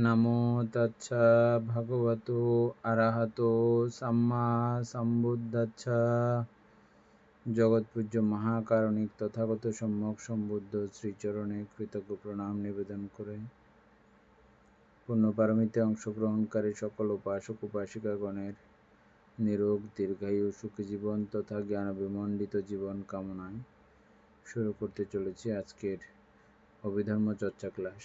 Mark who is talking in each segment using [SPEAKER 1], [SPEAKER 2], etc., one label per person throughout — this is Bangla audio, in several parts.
[SPEAKER 1] নমো তচ্ছা ভগবতো অরহতো সম্মা সম্বুদ্ধচ্ছা। জগৎপূজ্য মহাকারণিক তথাগত সম্যক সম্বুদ্ধ শ্রীচরণে কৃতজ্ঞ প্রণাম নিবেদন করে পুণ্যপারমিতে অংশগ্রহণকারী সকল উপাসক উপাসিকাগণের নিরোগ দীর্ঘায়ু সুখী জীবন তথা জ্ঞান বিমণ্ডিত জীবন কামনায় শুরু করতে চলেছি আজকের অভিধর্ম চর্চা ক্লাস।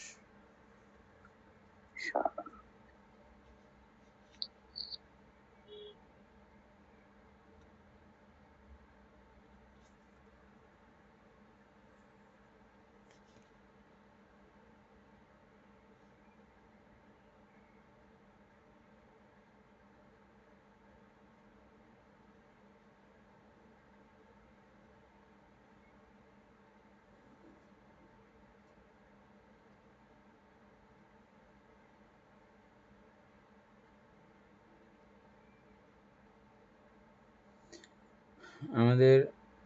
[SPEAKER 1] আমাদের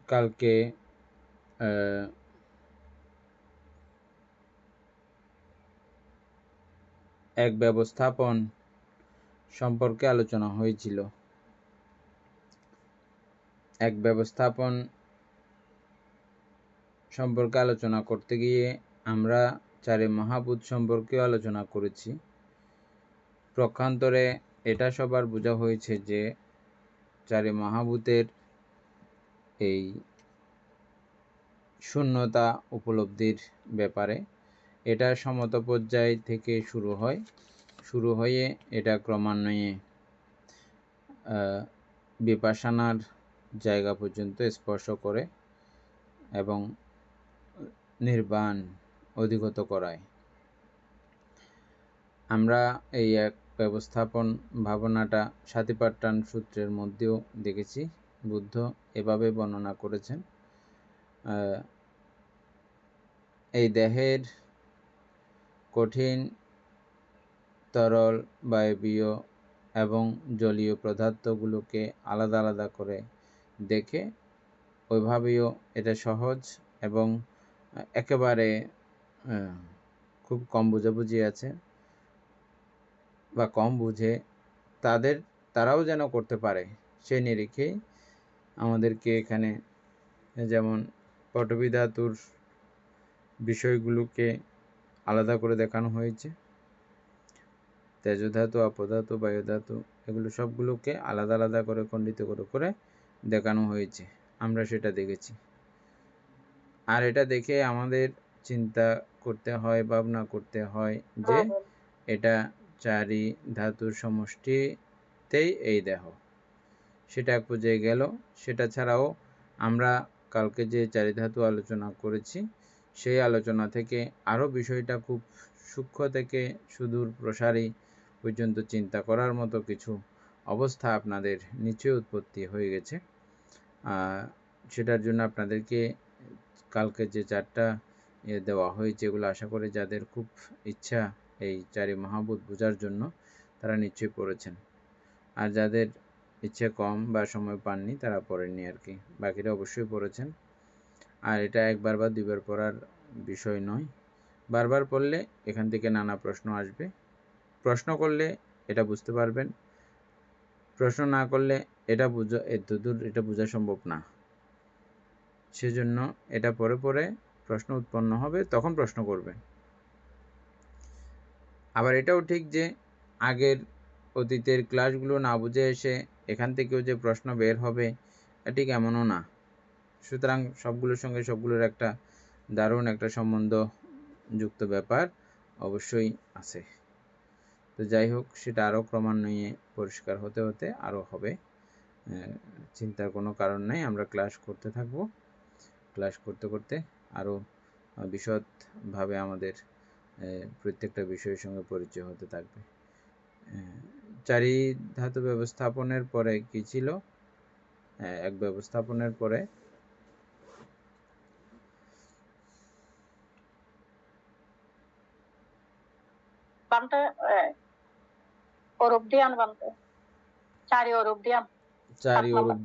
[SPEAKER 1] কালকে এক ব্যবস্থাপন সম্পর্কে আলোচনা হয়েছিল। এক ব্যবস্থাপন সম্পর্কে আলোচনা করতে গিয়ে আমরা চারি মহাভূত সম্পর্কে আলোচনা করেছি। পক্ষান্তরে এটা সবার বোঝা হয়েছে যে চারি মহাভূতের এই শূন্যতা উপলব্ধির ব্যাপারে এটা সমত পর্যায় থেকে শুরু হয়ে এটা ক্রমান্বয়ে বিপাশানার জায়গা পর্যন্ত স্পর্শ করে এবং নির্বাণ অধিগত করায়। আমরা এই এক ব্যবস্থাপন ভাবনাটা সাতিপাট্টান সূত্রের মধ্যেও দেখেছি। বুদ্ধ এভাবে বর্ণনা করেছেন, এই দেহের কঠিন, তরল, বায়বীয় এবং জলীয় পদার্থগুলোকে আলাদা আলাদা করে দেখে ওইভাবেও এটা সহজ এবং একেবারে খুব কম বোঝাবুঝি আছে বা কম বুঝে তারাও যেন করতে পারে সেই নিরিখেই আমাদেরকে এখানে যেমন পটবী ধাতুর বিষয়গুলোকে আলাদা করে দেখানো হয়েছে, তেজধাতু, আপধাতু, বায়ুধাতু, এগুলো সবগুলোকে আলাদা আলাদা করে খণ্ডিত করে দেখানো হয়েছে। আমরা সেটা দেখেছি। আর এটা দেখে আমাদের চিন্তা করতে হয়, ভাবনা করতে হয় যে এটা চারি ধাতুর সমষ্টিতেই এই দেহ, সেটা এক পর্যায়ে গেল। সেটা ছাড়াও আমরা কালকে যে চারি ধাতু আলোচনা করেছি সেই আলোচনা থেকে আরও বিষয়টা খুব সূক্ষ্ম থেকে সুদূর প্রসারী পর্যন্ত চিন্তা করার মতো কিছু অবস্থা আপনাদের নিচে উৎপত্তি হয়ে গেছে। সেটার জন্য আপনাদেরকে কালকে যে চারটা দেওয়া হয়েছে এগুলো আশা করি যাদের খুব ইচ্ছা এই চারি মহাভূত বোঝার জন্য তারা নিশ্চয়ই পড়েছেন, আর যাদের ইচ্ছে কম বা সময় পাননি তারা পড়েননি আর কি, বাকিরা অবশ্যই পড়েছেন। আর এটা একবার বা দুইবার পড়ার বিষয় নয়, বারবার পড়লে এখান থেকে নানা প্রশ্ন আসবে। প্রশ্ন করলে এটা বুঝতে পারবেন, প্রশ্ন না করলে এটা বোঝা সম্ভব না। সেজন্য এটা পরে পরে প্রশ্ন উৎপন্ন হবে, তখন প্রশ্ন করবে। আবার এটাও ঠিক যে আগের অতীতের ক্লাসগুলো না বুঝে এসে এখান থেকেও যে প্রশ্ন বের হবে ঠিক এমনও না। সুতরাং সবগুলোর সঙ্গে সবগুলোর একটা দারুণ একটা সম্বন্ধ যুক্ত ব্যাপার অবশ্যই আছে। তো যাই হোক, সেটা আরও ক্রমান্বয়ে পরিষ্কার হতে হতে আরও হবে, চিন্তার কোনো কারণ নেই। আমরা ক্লাস করতে থাকব, ক্লাস করতে করতে আরও বিশদভাবে আমাদের প্রত্যেকটা বিষয়ের সঙ্গে পরিচয় হতে থাকবে। চারি ধাতু ব্যবস্থাপনের পরে কি ছিল? এক ব্যবস্থাপনের পরে চারি অরূপ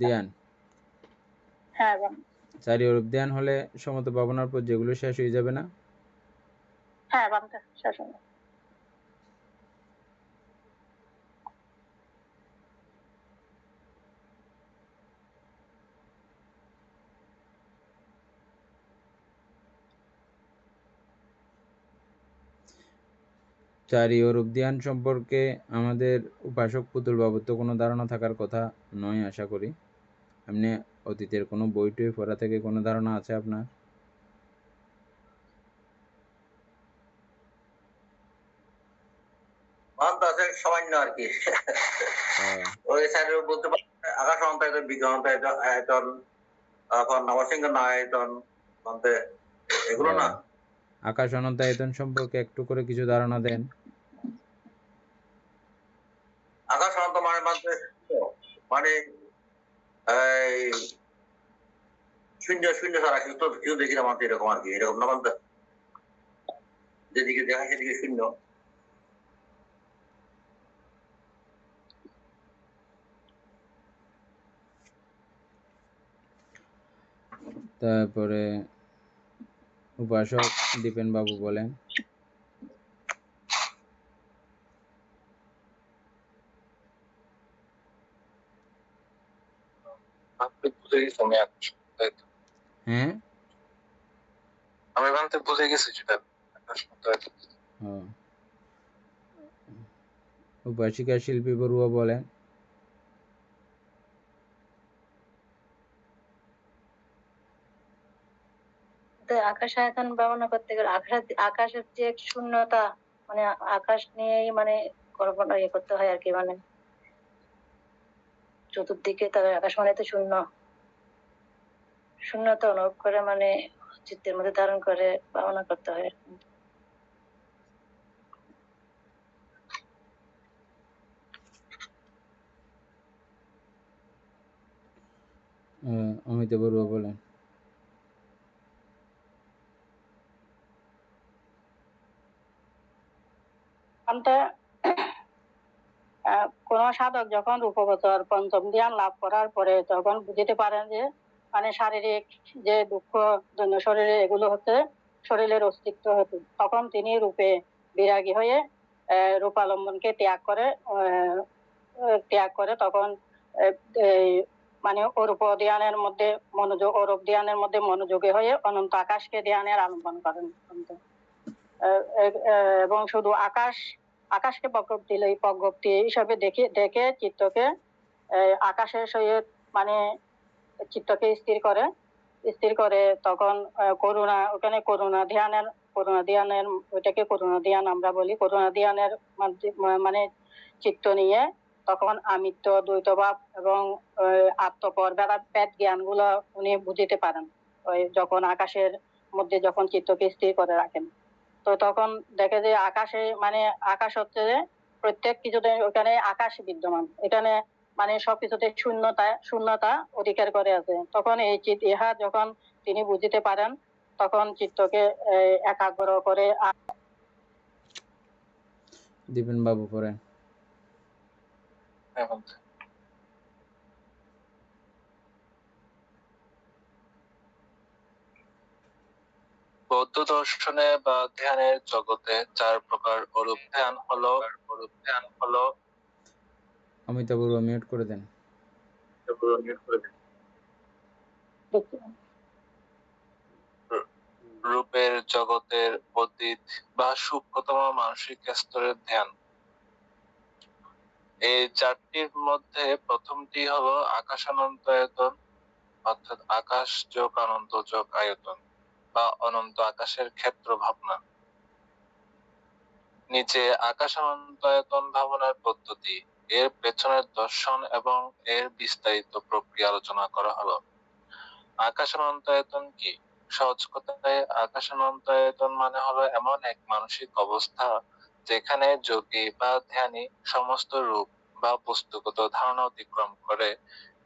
[SPEAKER 1] ধ্যান হলে সমত ভাবনার পর যেগুলো শেষ হয়ে যাবে না? চারি অরূপ ধ্যান সম্পর্কে আমাদের উপাসক পুতুল বাবুর তো কোনো ধারণা থাকার কথা নয় আশা করি। এমনি অতীতের কোনো বই টই পড়া থেকে কোনো ধারণা আছে আপনার?
[SPEAKER 2] সামান্য আর কি। ওই সাইডে বলতে পারি আকাশ অনন্তায়তন, বিজ্ঞান অনন্তায়তন, তারপর নবসিংহ আয়তন, এগুলো না।
[SPEAKER 1] আকাশ অনন্তায়তন সম্পর্কে একটু করে কিছু ধারণা দেন।
[SPEAKER 2] আকাশ অনন্ত মানে শূন্য শূন্য ছাড়া কিছু দেখি না মানতে, এরকম আর কি, এরকম না মানতে, যেদিকে দেখা সেদিকে শূন্য।
[SPEAKER 1] তারপরে উপাসক দীপেন বাবু বলেন। হ্যাঁ,
[SPEAKER 2] আমি ভাবতে বুঝে গেছি সেটা।
[SPEAKER 1] উপাসিকা শিল্পী বড়ুয়া বলেন।
[SPEAKER 3] আকাশ আয়তন বর্ণনা করতে গেলে আকাশের যে শূন্যতা, মানে আকাশ নিয়েই মানে কল্পনা করতে হয় আর কি, মানে চতুর্দিকে তার আকাশ মানে তো শূন্য, শূন্যতা অনুভব করে মানে চিত্তের মধ্যে ধারণ করে বর্ণনা করতে হয়।
[SPEAKER 1] অমিত বড়ুয়া বলেন।
[SPEAKER 3] কোন সাধক যখন রূপগোচর পঞ্চম ধ্যান লাভ করার পরে তখন বুঝতে পারেন যে মানে শারীরিক যে দুঃখ জন্য শরীরে, এগুলো হচ্ছে শরীরের অস্তিত্ব হতে, তখন তিনি রূপে বিরাগী হয়ে রূপালম্বনকে ত্যাগ করে তখন মানে অরূপ ধ্যানের মধ্যে অরূপ ধ্যানের মধ্যে মনোযোগী হয়ে অনন্ত আকাশকে ধ্যানের আলম্বন করেন। এবং শুধু আকাশকে প্রজ্ঞপ্তি হিসাবে দেখে চিত্তকে আকাশের সহিত মানে চিত্তকে স্থির করে তখন ওখানে করুণা ধ্যানের ওইটাকে করুণা ধ্যান আমরা বলি। করুণা ধ্যানের মানে চিত্ত নিয়ে তখন আমিত্ব, দ্বৈতভাব এবং আত্মপর ভেদ জ্ঞান গুলো উনি বুঝতে পারেন। ওই যখন আকাশের মধ্যে যখন চিত্তকে স্থির করে রাখেন, তো তখন দেখে যে আকাশে মানে আকাশ হচ্ছে যে প্রত্যেক কিছুতে ওখানে আকাশ বিদ্যমান, এখানে মানে সবকিছুতে শূন্যতা অধিকার করে আছে। তখন এই ইহা যখন তিনি বুঝতে পারেন তখন চিত্তকে একাগ্র করে।
[SPEAKER 1] দীপেন বাবু পড়েন।
[SPEAKER 2] বৌদ্ধ দর্শনে বা ধ্যানের জগতে 4 প্রকার অরূপ ধ্যান হলো।
[SPEAKER 1] অমিতা বড়ুয়া মিউট করে দেন।
[SPEAKER 2] রূপের জগতের অতীত বা সূক্ষ্মতম মানসিক স্তরের ধ্যান। এই 4টির মধ্যে প্রথমটি হলো আকাশানন্তায়তন, অর্থাৎ আকাশ যোগ অনন্ত যোগ আয়তন বা অনন্ত আকাশের ক্ষেত্র ভাবনা। নিচে আকাশানন্তায়তন ভাবনার পদ্ধতি, এর পেছনের দর্শন এবং এর বিস্তারিত প্রক্রিয়া আলোচনা করা হলো। আকাশানন্তায়তন কি? সহজ কথায় আকাশানন্তায়তন মানে হলো এমন এক মানসিক অবস্থা যেখানে যোগী বা ধ্যানী সমস্ত রূপ বা বস্তুগত ধারণা অতিক্রম করে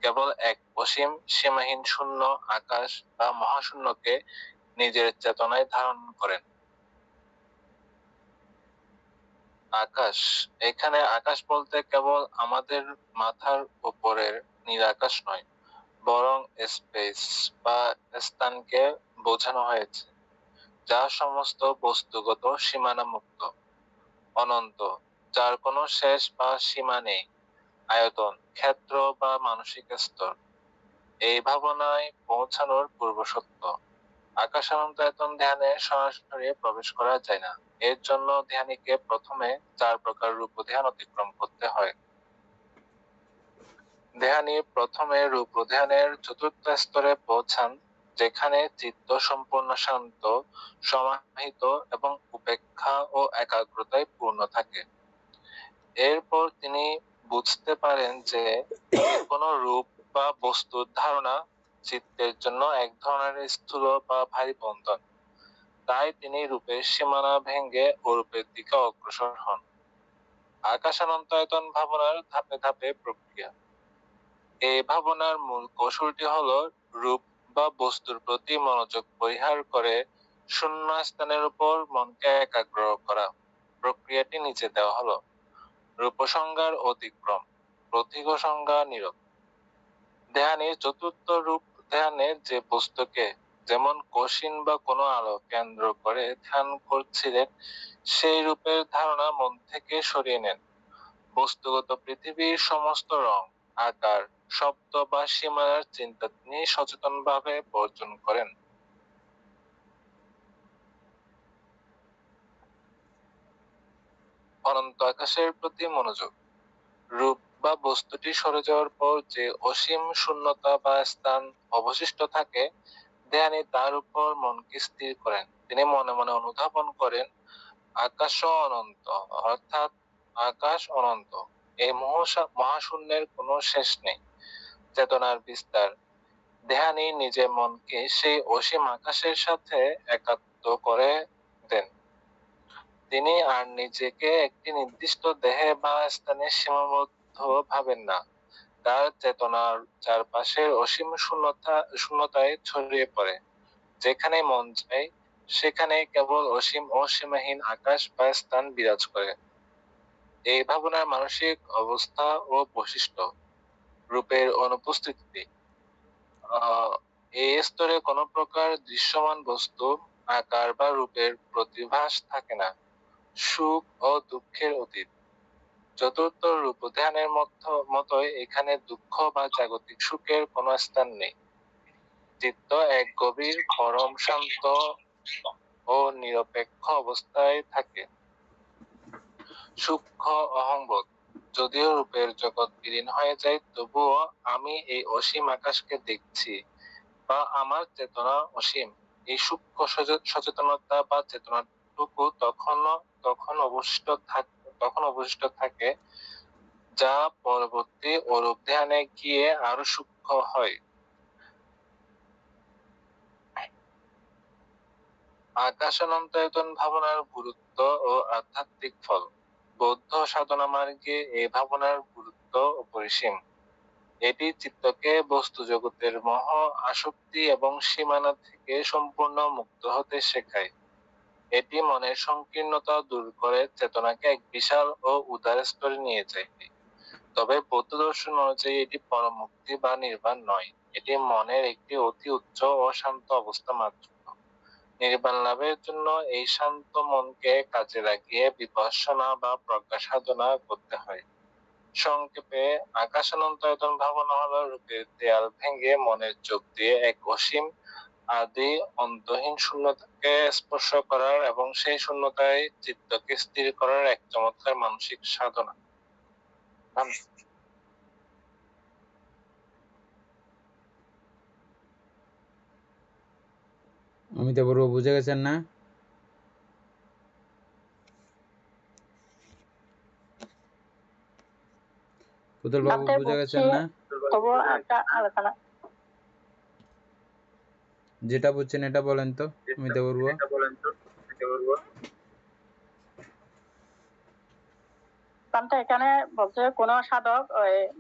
[SPEAKER 2] কেবল এক অসীম সীমাহীন শূন্য আকাশ বা মহাশূন্যকে নিজের চেতনায় ধারণ করেন। আকাশ, এখানে আকাশ বলতে কেবল আমাদের মাথার উপরের নীল আকাশ নয়, বরং স্পেস বা স্থানকে বোঝানো হয়েছে, যা সমস্ত বস্তুগত সীমানা মুক্ত, অনন্ত, যার কোনো শেষ বা সীমা নেই, আয়তন, ক্ষেত্র বা মানসিক স্তর। এই ভাবনায় পৌঁছানোর পূর্বশর্ত। আকাশানন্তায়তন ধ্যানে সরাসরি প্রবেশ করা যায় না, এর জন্য ধ্যানীকে প্রথমে 4 প্রকার রূপ ধ্যান অতিক্রম করতে হয়। ধ্যানী প্রথমে রূপ ধ্যানের চতুর্থ স্তরে পৌঁছান, যেখানে চিত্ত সম্পূর্ণ শান্ত, সমাহিত এবং উপেক্ষা ও একাগ্রতায় পূর্ণ থাকে। এরপর তিনি বুঝতে পারেন যে কোনো রূপ বা বস্তুর ধারণা চিত্তের জন্য এক ধরনের স্থূল বা ভারী বন্ধন। তাই তিনি রূপের সীমানা ভেঙে ও রূপের দিকে অগ্রসর হন। আকাশানন্তয়তন ভাবনার ধাপে ধাপে প্রক্রিয়া। এই ভাবনার মূল কৌশলটি হলো রূপ বা বস্তুর প্রতি মনোযোগ পরিহার করে শূন্য স্থানের উপর মনকে একাগ্র করা। প্রক্রিয়াটি নিচে দেওয়া হলো: রূপসংজ্ঞার অতিক্রম, প্রতীক সংজ্ঞা নীরব। ধ্যানের চতুর্থ রূপ ধ্যানে যে বস্তুকে, যেমন কশিন বা কোনো আলো কেন্দ্র করে ধ্যান করছিলেন, সেই রূপের ধারণা মন থেকে সরিয়ে নেন। বস্তুগত পৃথিবীর সমস্ত রং, আকার, শব্দ বা সীমানার চিন্তা তিনি সচেতনভাবে বর্জন করেন। অনন্ত আকাশের প্রতি মনোযোগ। রূপ বা বস্তুটি সরে যাওয়ার পর যে অসীম শূন্যতা বা স্থান অবশিষ্ট থাকে, ধ্যানী তার উপর মনকে স্থির করেন। তিনি মনে মনে অনুধাবন করেন, আকাশ অনন্ত, অর্থাৎ আকাশ অনন্ত। এই মহাশূন্যের কোনো শেষ নেই। চেতনার বিস্তার। ধ্যানী নিজের মনকে সেই অসীম আকাশের সাথে একাত্ম করে দেন। তিনি আর নিজেকে একটি নির্দিষ্ট দেহে বা স্থানে সীমাবদ্ধ ভাবেন না। তার চেতনার চারপাশের অসীম শূন্যতায় ছড়িয়ে পড়ে। যেখানে মন যায়, সেখানে কেবল অসীম ও সীমাহীন আকাশ বা স্থান বিরাজ করে। এই ভাবনার মানসিক অবস্থা ও বৈশিষ্ট্য। রূপের অনুপস্থিতি। এই স্তরে কোনো প্রকার দৃশ্যমান বস্তু, আকার বা রূপের প্রতিভাস থাকে না। সুখ ও দুঃখের অতীত। চতুর্থ রূপ ধ্যানের মতোই এখানে দুঃখ বা জাগতিক সুখের কোনো স্থান নেই। চিত্ত এক গভীর, পরম শান্ত ও নিরপেক্ষ অবস্থায় থাকে। সূক্ষ্ম অহংবোধ। যদিও রূপের জগৎ বিলীন হয়ে যায়, তবুও আমি এই অসীম আকাশকে দেখছি, বা আমার চেতনা অসীম। এই সূক্ষ্ম সচেতনতা বা চেতনাটুকু তখন অবশিষ্ট থাকে, যা পরবর্তী অরূপ ধ্যানে গিয়ে আরো সূক্ষ্ম হয়। আকাশানন্তয়তন ভাবনার গুরুত্ব ও আধ্যাত্মিক ফল। বৌদ্ধ সাধনা মার্গে এই ভাবনার গুরুত্ব অপরিসীম। এটি চিত্তকে বস্তু জগতের মোহ, আসক্তি এবং সীমানা থেকে সম্পূর্ণ মুক্ত হতে শেখায়। এটি মনের সংকীর্ণতা দূর করে চেতনাকে এক বিশাল ও উদার স্তরে নিয়ে যায়। তবে বৌদ্ধ দর্শন অনুযায়ী এটি পরম মুক্তি বা নির্বাণ নয়। এটি মনের একটি অতি উচ্চ ও শান্ত অবস্থা মাত্র। নির্বাণ লাভের জন্য এই শান্ত মনকে কাজে লাগিয়ে বিপশ্যনা বা প্রজ্ঞা সাধনা করতে হয়। সংক্ষেপে, আকাশানন্তয়তন ভাবনা হলো রূপের দেয়াল ভেঙে মনের চোখ দিয়ে এক অসীম, আদি, অন্তহীন শূন্যতাকে স্পর্শ করার এবং সেই শূন্যতায় চিত্তকে স্থির করার এক চমৎকার মানসিক সাধনা।
[SPEAKER 1] অমিতা বড়ুয়া বুঝে গেছেন না? পুতুল বাবু বুঝে গেছেন না?
[SPEAKER 3] তবুও একটা আলোচনা।
[SPEAKER 1] যেটা বুঝছেন এটা বলেন তো অমিতা বড়ুয়া।
[SPEAKER 3] কারণটা এখানে বলছে কোন সাধক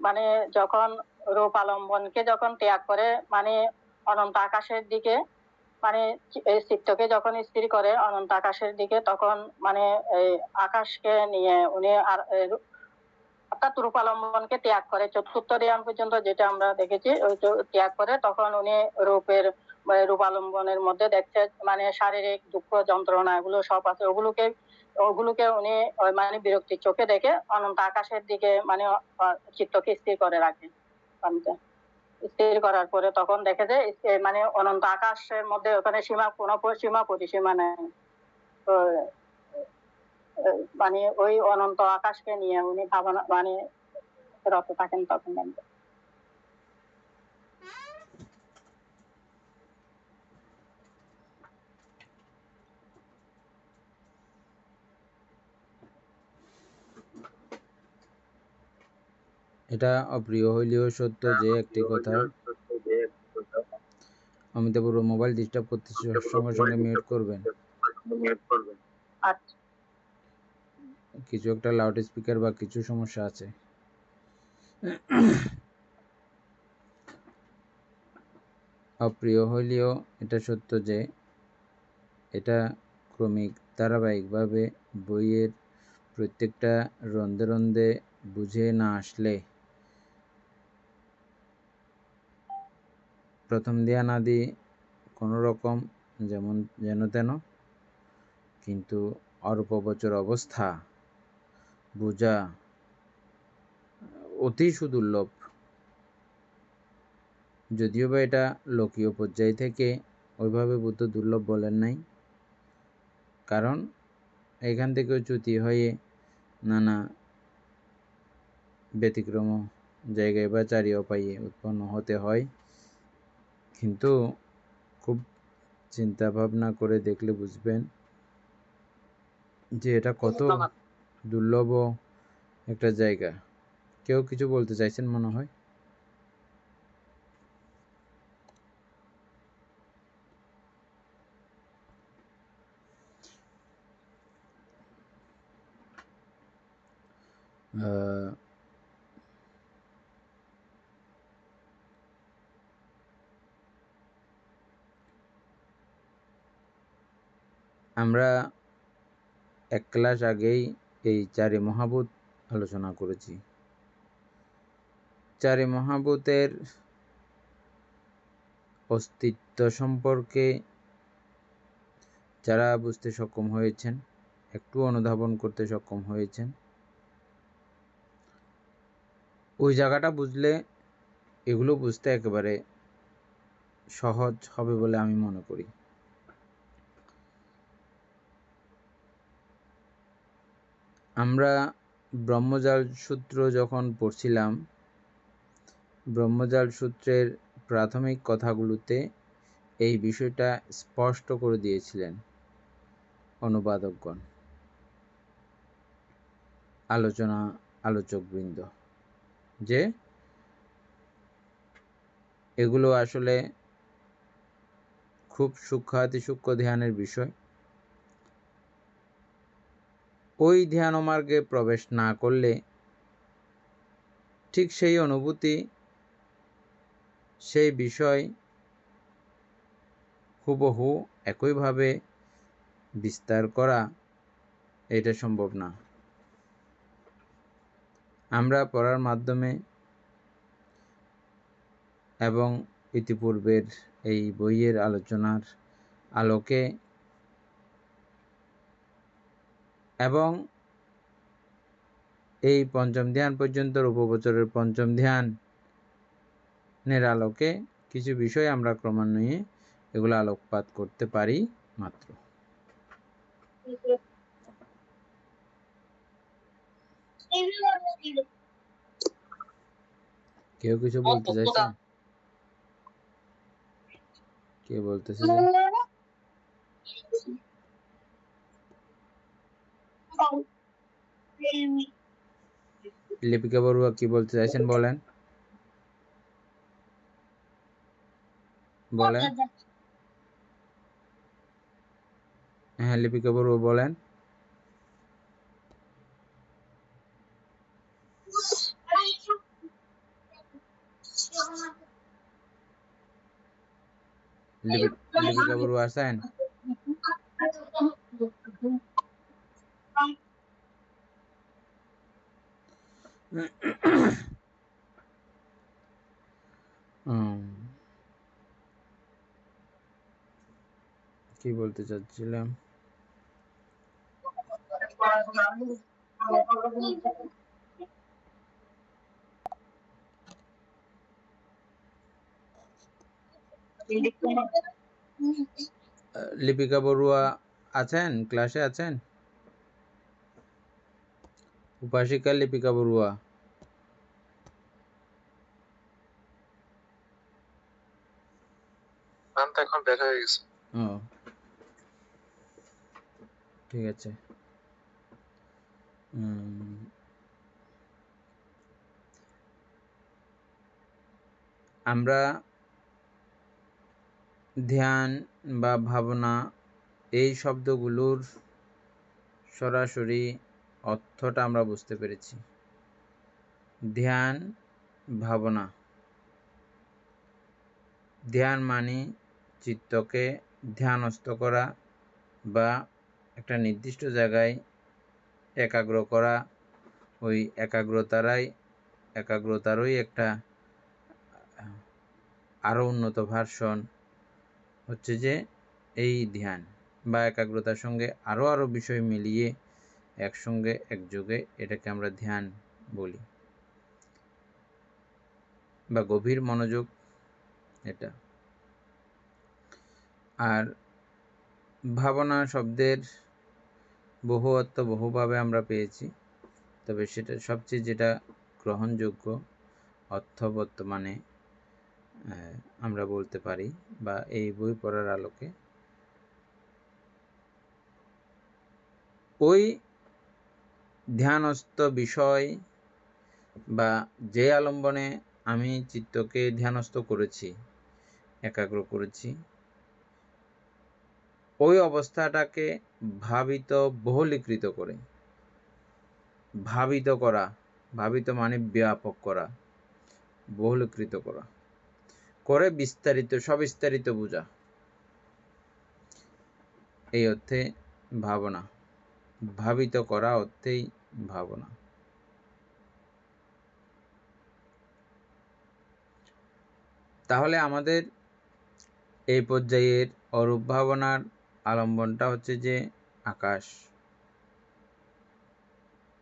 [SPEAKER 3] মানে যখন রূপ আলম্বনকে যখন ত্যাগ করে, মানে অনন্ত আকাশের দিকে, মানে এই চিত্তকে যখন স্থির করে অনন্ত আকাশের দিকে, তখন মানে এই আকাশকে নিয়ে উনি আর অর্থাৎ রূপালম্বনকে ত্যাগ করে চতুর্থ ধ্যান পর্যন্ত যেটা আমরা দেখেছি, ওই ত্যাগ করে তখন উনি রূপের রূপালম্বনের মধ্যে দেখছে মানে শারীরিক দুঃখ যন্ত্রণা এগুলো সব আছে, ওগুলোকে উনি মানে বিরক্তির চোখে দেখে অনন্ত আকাশের দিকে মানে চিত্তকে স্থির করে রাখে। স্থির করার পরে তখন দেখে যে মানে অনন্ত আকাশের মধ্যে ওখানে কোনো সীমা পরিসীমা নেই। তো মানে ওই অনন্ত আকাশকে নিয়ে উনি ভাবনা মানে রত থাকেন তখন।
[SPEAKER 1] এটা অপ্রিয় হইলেও সত্য যে একটি কথা, অমিতাভ মোবাইল ডিস্টার্ব করতে সঙ্গে সঙ্গে মিউট করবেন।
[SPEAKER 3] আচ্ছা।
[SPEAKER 1] কিছু একটা লাউড স্পিকার বা কিছু সমস্যা আছে। অপ্রিয় হইলেও এটা সত্য যে এটা ক্রমিক ধারাবাহিকভাবে বইয়ের প্রত্যেকটা রন্ধে রন্ধে বুঝে না আসলে প্রথম ধ্যানাদি কোনো রকম যেন তেন, কিন্তু অল্প বছর অবস্থা বোঝা অতি সুদুর্লভ। যদিও বা এটা লোকীয় পর্যায় থেকে ওইভাবে বুদ্ধ দুর্লভ বলেন নাই, কারণ এখান থেকেও চ্যুতি হয়ে নানা ব্যতিক্রম জায়গায় বা চারি উপায়ে উৎপন্ন হতে হয়। কিন্তু খুব চিন্তা ভাবনা করে দেখলে বুঝবেন যে এটা কত দুর্লভ একটা জায়গা। কেউ কিছু বলতে চাইছেন মনে হয়? আমরা এক ক্লাস আগেই এই চারি মহাভূত আলোচনা করেছি। চারি মহাভূতের অস্তিত্ব সম্পর্কে যারা বুঝতে সক্ষম হয়েছেন, একটু অনুধাবন করতে সক্ষম হয়েছেন, ওই জায়গাটা বুঝলে এগুলো বুঝতে একেবারে সহজ হবে বলে আমি মনে করি। আমরা ব্রহ্মজাল সূত্র যখন পড়ছিলাম, ব্রহ্মজাল সূত্রের প্রাথমিক কথাগুলোতে এই বিষয়টা স্পষ্ট করে দিয়েছিলেন অনুবাদকগণ, আলোচকবৃন্দ, যে এগুলো আসলে খুব সূক্ষ্ম অতি সূক্ষ্ম ধ্যানের বিষয়। ওই ধ্যান মার্গে প্রবেশ না করলে ঠিক সেই অনুভূতি, সেই বিষয় হুবহু একইভাবে বিস্তার করা এটা সম্ভব না। আমরা পড়ার মাধ্যমে এবং ইতিপূর্বের এই বইয়ের আলোচনার আলোকে এবং এই পঞ্চম ধ্যান পর্যন্ত রূপবচরের পঞ্চম ধ্যানের আলোকে কিছু বিষয় আমরা ক্রমান্বয়ে এগুলো আলোকপাত করতে পারি মাত্র। কেউ কিছু বলতে চাইছেন? কে বলতেছে? লিপিকা বড়ুয়া কি বলতে চাইছেন বলেন। বলেন। হ্যাঁ, লিপিকা বড়ুয়া বলেন। লিপিকা বড়ুয়া আছেন? কি বলতে চাচ্ছিলাম? লিপিকা বড়ুয়া আছেন? ক্লাসে আছেন? উপাসিকা লিপিকা বড়ুয়া।
[SPEAKER 2] ম্যাম তো এখন বের হয়ে গেছে।
[SPEAKER 1] ও ঠিক আছে। আমরা ধ্যান বা ভাবনা এই শব্দগুলোর সরাসরি অর্থটা আমরা বুঝতে পেরেছি। ধ্যান, ভাবনা। ধ্যান মানে চিত্তকে ধ্যানস্থ করা বা একটা নির্দিষ্ট জায়গায় একাগ্র করা। ওই একাগ্রতারই একটা আরও উন্নত ভার্সন হচ্ছে যে এই ধ্যান বা একাগ্রতার সঙ্গে আরও বিষয় মিলিয়ে একসঙ্গে একযোগে এটাকে আমরা ধ্যান বলি বা গভীর মনোযোগ এটা। আর ভাবনা শব্দের বহু অর্থ বহুভাবে আমরা পেয়েছি, তবে সেটা সবচেয়ে যেটা গ্রহণযোগ্য অর্থ বর্তমানে আমরা বলতে পারি বা এই বই পড়ার আলোকে ওই ধ্যানস্থ বিষয় বা যে আলম্বনে আমি চিত্তকে ধ্যানস্থ করেছি, একাগ্র করেছি, ওই অবস্থাটাকে ভাবিত বহুলীকৃত করে। ভাবিত করা, ভাবিত মানে ব্যাপক করা, বহুলীকৃত করা করে বিস্তারিত সবিস্তারিত বোঝা, এই অর্থে ভাবনা। ভাবিত করা অর্থেই ভাবনা। তাহলে আমাদের এই পর্যায়ের অরূপ ভাবনার আলম্বনটা হচ্ছে যে আকাশ।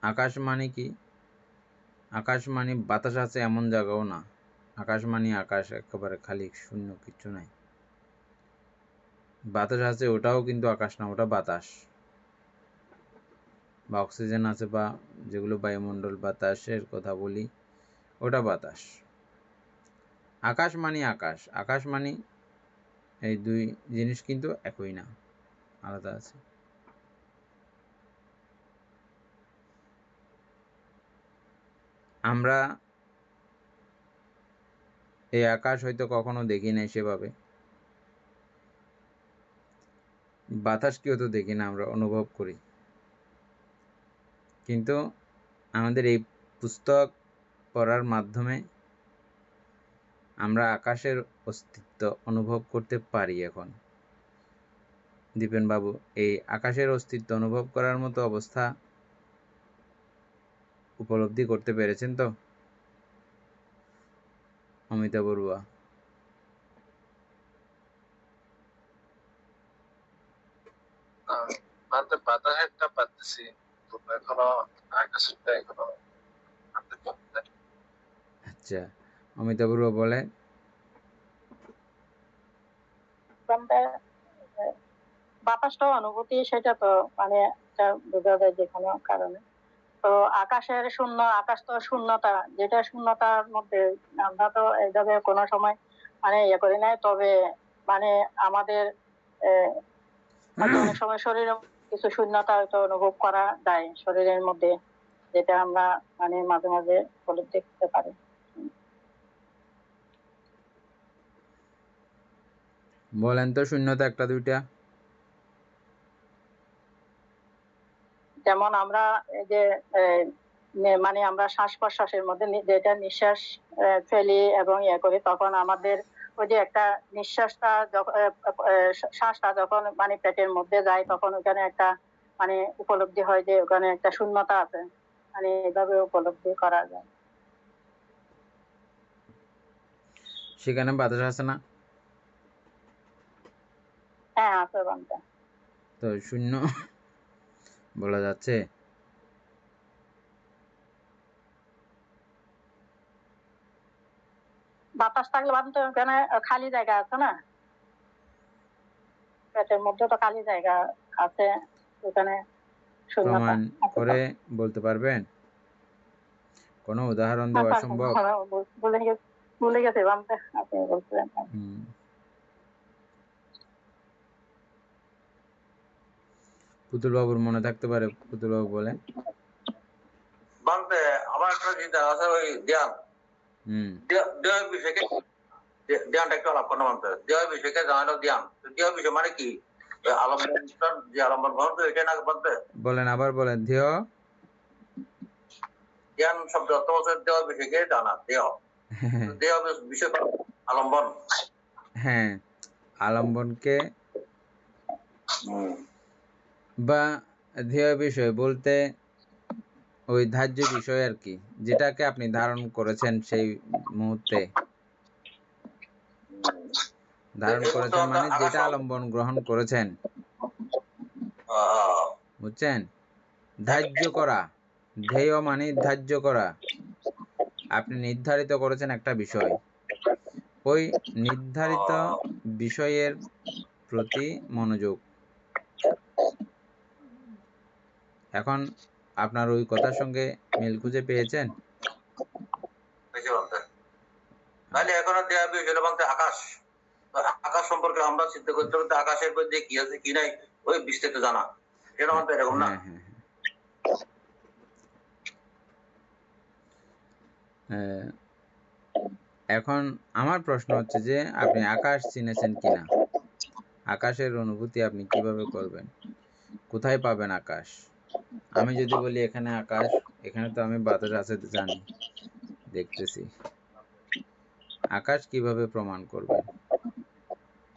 [SPEAKER 1] আকাশ মানে কি? আকাশ মানে বাতাস আছে এমন জায়গাও না। আকাশ মানে আকাশ, একেবারে খালি শূন্য, কিচ্ছু নাই। বাতাস আছে, ওটাও কিন্তু আকাশ না, ওটা বাতাস। বা অক্সিজেন আছে বা যেগুলো বায়ুমণ্ডল বাতাসের কথা বলি, ওটা বাতাস। আকাশ মানে আকাশ। আকাশ মানে এই দুই জিনিস কিন্তু একই না, আলাদা আছে। আমরা এই আকাশ হয়তো কখনো দেখি নাই সেভাবে, বাতাসকেও তো দেখি না, আমরা অনুভব করি। কিন্তু আমাদের এই পুস্তক পড়ার মাধ্যমে আমরা আকাশের অস্তিত্ব অনুভব করতে পারি। এখন দীপেন বাবু, এই আকাশের অস্তিত্ব অনুভব করার মতো অবস্থা উপলব্ধি করতে পেরেছেন তো? অমিতা বড়ুয়া।
[SPEAKER 2] মানে বাতাসেরটা পাচ্ছি, এখনো আকাশেরটা এখনো আনতে পারছি।
[SPEAKER 1] আচ্ছা, অমিতা বড়ুয়া বলে
[SPEAKER 3] বাতাসটাও অনুভূতি, সেটা তো মানে বোঝা যায় যে কোনো কারণে। তো আকাশের শূন্য, আকাশ তো শূন্যতা, যেটা শূন্যতার মধ্যে আমরা তো এইভাবে কোনো সময় মানে ইয়ে করি নাই। তবে মানে আমাদের হয়তো অনেক সময় শরীরে কিছু শূন্যতা হয়তো অনুভব করা যায় শরীরের মধ্যে, যেটা আমরা মানে মাঝে মাঝে উপলব্ধি করতে পারি।
[SPEAKER 1] বলেন তো শূন্যতা একটা দুইটা।
[SPEAKER 3] যেমন আমরা এই যে মানে আমরা শ্বাস প্রশ্বাসের মধ্যে যেটা নিঃশ্বাস ফেলি এবং ইয়ে করি, তখন আমাদের ওই যে একটা নিঃশ্বাসটা যখন শ্বাসটা যখন মানে পেটের মধ্যে যায়, তখন ওখানে একটা মানে উপলব্ধি হয় যে ওখানে একটা শূন্যতা আছে, মানে এভাবে উপলব্ধি করা যায়।
[SPEAKER 1] সেখানে বাতাস আছে না?
[SPEAKER 3] হ্যাঁ আছে বানটা।
[SPEAKER 1] তো শূন্য বলা যাচ্ছে?
[SPEAKER 3] বাতাস থাকলে বানতে ওখানে খালি জায়গা আছে না, পেটের মধ্যে তো খালি জায়গা আছে, ওখানে শূন্যতা
[SPEAKER 1] প্রমাণ
[SPEAKER 3] আছে।
[SPEAKER 1] করে বলতে পারবেন? কোনো উদাহরণ
[SPEAKER 3] না
[SPEAKER 1] দেওয়া
[SPEAKER 3] স্যার,
[SPEAKER 1] সম্ভব?
[SPEAKER 3] ভুলে গেছে বামটা আপনি বলছিলেন।
[SPEAKER 1] হুম। পুতুল বাবুর মনে থাকতে পারে, পুতুল বাবু বলেন।
[SPEAKER 4] বানতে আমার একটা চিন্তা আছে, ওই ধ্যান
[SPEAKER 1] হুম।
[SPEAKER 4] দেহ বিষয়কে ধ্যানটা একটু আলাপ করতে মানতে দেহ বিষয়কে জানালো ধ্যান। দেহ বিষয় মানে কি? ওই আলম্বনটার যে আলম্বন গ্রহণ করে এটা না বানতে
[SPEAKER 1] বলেন, আবার বলেন। ধ্যেয়
[SPEAKER 4] ধ্যান শব্দ অর্থ হচ্ছে দেহ বিষয়কে জানা। দেহ বিষয় আলম্বন।
[SPEAKER 1] হ্যাঁ, আলম্বনকে
[SPEAKER 4] হুম।
[SPEAKER 1] বা ধ্যেয় বিষয় বলতে ওই ধার্য বিষয় আর কি, যেটাকে আপনি ধারণ করেছেন সেই মুহূর্তে। ধারণ
[SPEAKER 4] এই মুহূর্তে
[SPEAKER 1] করেছেন
[SPEAKER 4] আমরা
[SPEAKER 1] মানে
[SPEAKER 4] আকাশ
[SPEAKER 1] যেটা আলম্বন গ্রহণ করেছেন, বুঝছেন? ধার্য করা, ধ্যেয় মানে ধার্য করা। আপনি নির্ধারিত করেছেন একটা বিষয়, ওই নির্ধারিত বিষয়ের প্রতি মনোযোগ। এখন আপনার ওই কথার সঙ্গে মিল খুঁজে পেয়েছেন?
[SPEAKER 4] বেশি বানতে তাহলে এখন দেহ বিষয় বানতে আকাশ। আকাশ সম্পর্কে আমরা চিন্তা করতে করতে আকাশের মধ্যে কি আছে কি নাই ওই বিস্তারিত জানা, এটা মানতে এরকম না?
[SPEAKER 1] হ্যাঁ হ্যাঁ হ্যাঁ। এখন আমার প্রশ্ন হচ্ছে যে আপনি আকাশ চিনেছেন কিনা, আকাশের অনুভূতি আপনি কিভাবে করবেন, কোথায় পাবেন আকাশ? আমি যদি বলি এখানে আকাশ, এখানে তো আমি বাতাস আছে জানি, দেখতেছি, আকাশ কিভাবে প্রমাণ করবেন?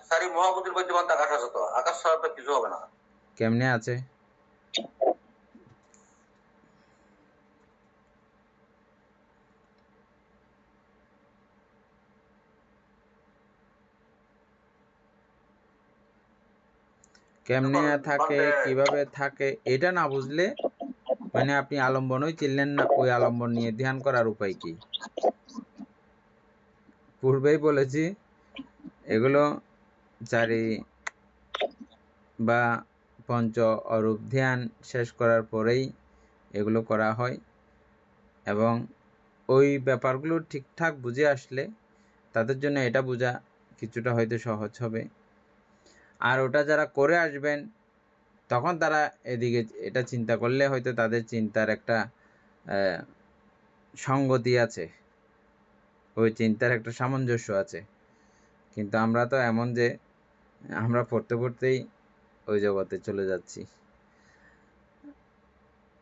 [SPEAKER 4] সারি মহাবুদ্ধির মধ্যে বানতে আকাশ আছে, তো আকাশ ছাড়া তো কিছু হবে না।
[SPEAKER 1] কেমনে আছে? কেমনে থাকে, কিভাবে থাকে, এটা না বুঝলে মানে আপনি আলম্বনই চিনলেন না, ওই আলম্বন নিয়ে ধ্যান করার উপায় কি? পূর্বেই বলেছি এগুলো চারি বা পঞ্চ অরূপ ধ্যান শেষ করার পরেই এগুলো করা হয়, এবং ওই ব্যাপারগুলো ঠিকঠাক বুঝে আসলে তাদের জন্য এটা বোঝা কিছুটা হয়তো সহজ হবে। আর ওটা যারা করে আসবেন তখন তারা এদিকে এটা চিন্তা করলে হয়তো তাদের চিন্তার একটা সঙ্গতি আছে, ওই চিন্তার একটা সামঞ্জস্য আছে। কিন্তু আমরা তো এমন যে আমরা পড়তে পড়তেই ওই জগতে চলে যাচ্ছি,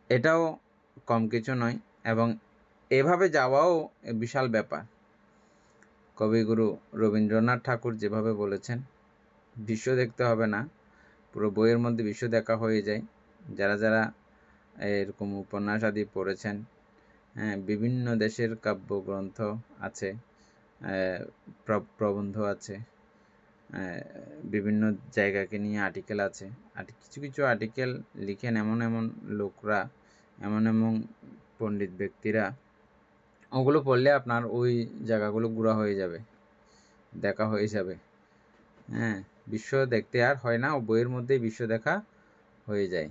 [SPEAKER 1] এটাও কম কিছু নয়, এবং এভাবে যাওয়াও বিশাল ব্যাপার। কবিগুরু রবীন্দ্রনাথ ঠাকুর যেভাবে বলেছেন, বিশ্ব দেখতে হবে না, পুরো বইয়ের মধ্যে বিশ্ব দেখা হয়ে যায়। যারা যারা এরকম উপন্যাস আদি পড়েছেন, হ্যাঁ, বিভিন্ন দেশের কাব্যগ্রন্থ আছে, প্রবন্ধ আছে, বিভিন্ন জায়গাকে নিয়ে আর্টিকেল আছে। কিছু কিছু আর্টিকেল লিখেন এমন এমন লোকরা, এমন এমন পণ্ডিত ব্যক্তিরা, ওগুলো পড়লে আপনার ওই জায়গাগুলো ঘোরা হয়ে যাবে, দেখা হয়ে যাবে। হ্যাঁ, বিশ্ব দেখতে আর হয় না, ও বইয়ের মধ্যেই বিশ্ব দেখা হয়ে যায়,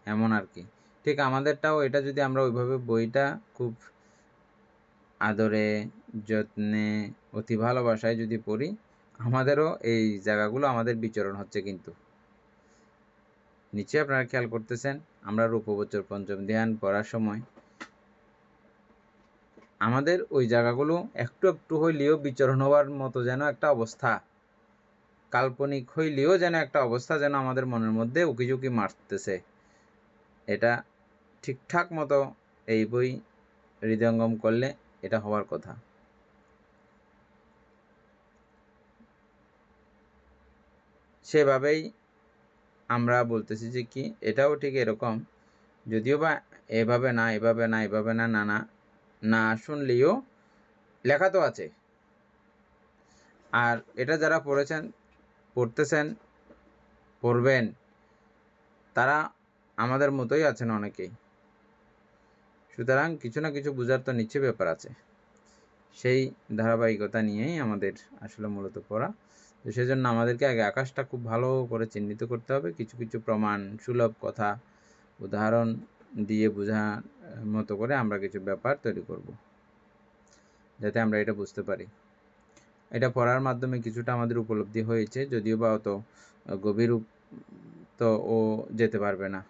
[SPEAKER 1] এমন আর কি। ঠিক আমাদেরটাও এটা যদি আমরা ওইভাবে বইটা খুব আদরে যত্নে অতি ভালোবাসায় যদি পড়ি, আমাদেরও এই জায়গাগুলো আমাদের বিচরণ হচ্ছে। কিন্তু নিচে আপনারা খেয়াল করতেছেন, আমরা রূপবচর পঞ্চম ধ্যান পড়ার সময় আমাদের ওই জায়গাগুলো একটু একটু হইলেও বিচরণ হওয়ার মতো যেন একটা অবস্থা, কাল্পনিক হইলেও যেন একটা অবস্থা যেন আমাদের মনের মধ্যে উকিঝুঁকি মারতেছে। এটা ঠিকঠাক মতো এই বই হৃদয়ঙ্গম করলে এটা হওয়ার কথা। সেভাবেই আমরা বলতেছি যে কি এটাও ঠিক এরকম, যদিও বা এভাবে না এভাবে না এভাবে না না না না শুনলেও লেখা তো আছে। আর এটা যারা পড়েছেন, পড়তেছেন, পড়বেন, তারা আমাদের মতোই আছেন অনেকেই। সুতরাং কিছু না কিছু বোঝার তো নিশ্চয় ব্যাপার আছে। সেই ধারাবাহিকতা নিয়েই আমাদের আসলে মূলত পড়া। তো সেজন্য আমাদেরকে আগে আকাশটা খুব ভালো করে চিহ্নিত করতে হবে, কিছু কিছু প্রমাণ সুলভ কথা উদাহরণ দিয়ে বোঝার মতো করে আমরা কিছু ব্যাপার তৈরি করব, যাতে আমরা এটা বুঝতে পারি। এটা পড়ার মাধ্যমে কিছুটা আমাদের উপলব্ধি হয়েছে, যদিও বা অত গভীর তো ও যেতে পারবে না।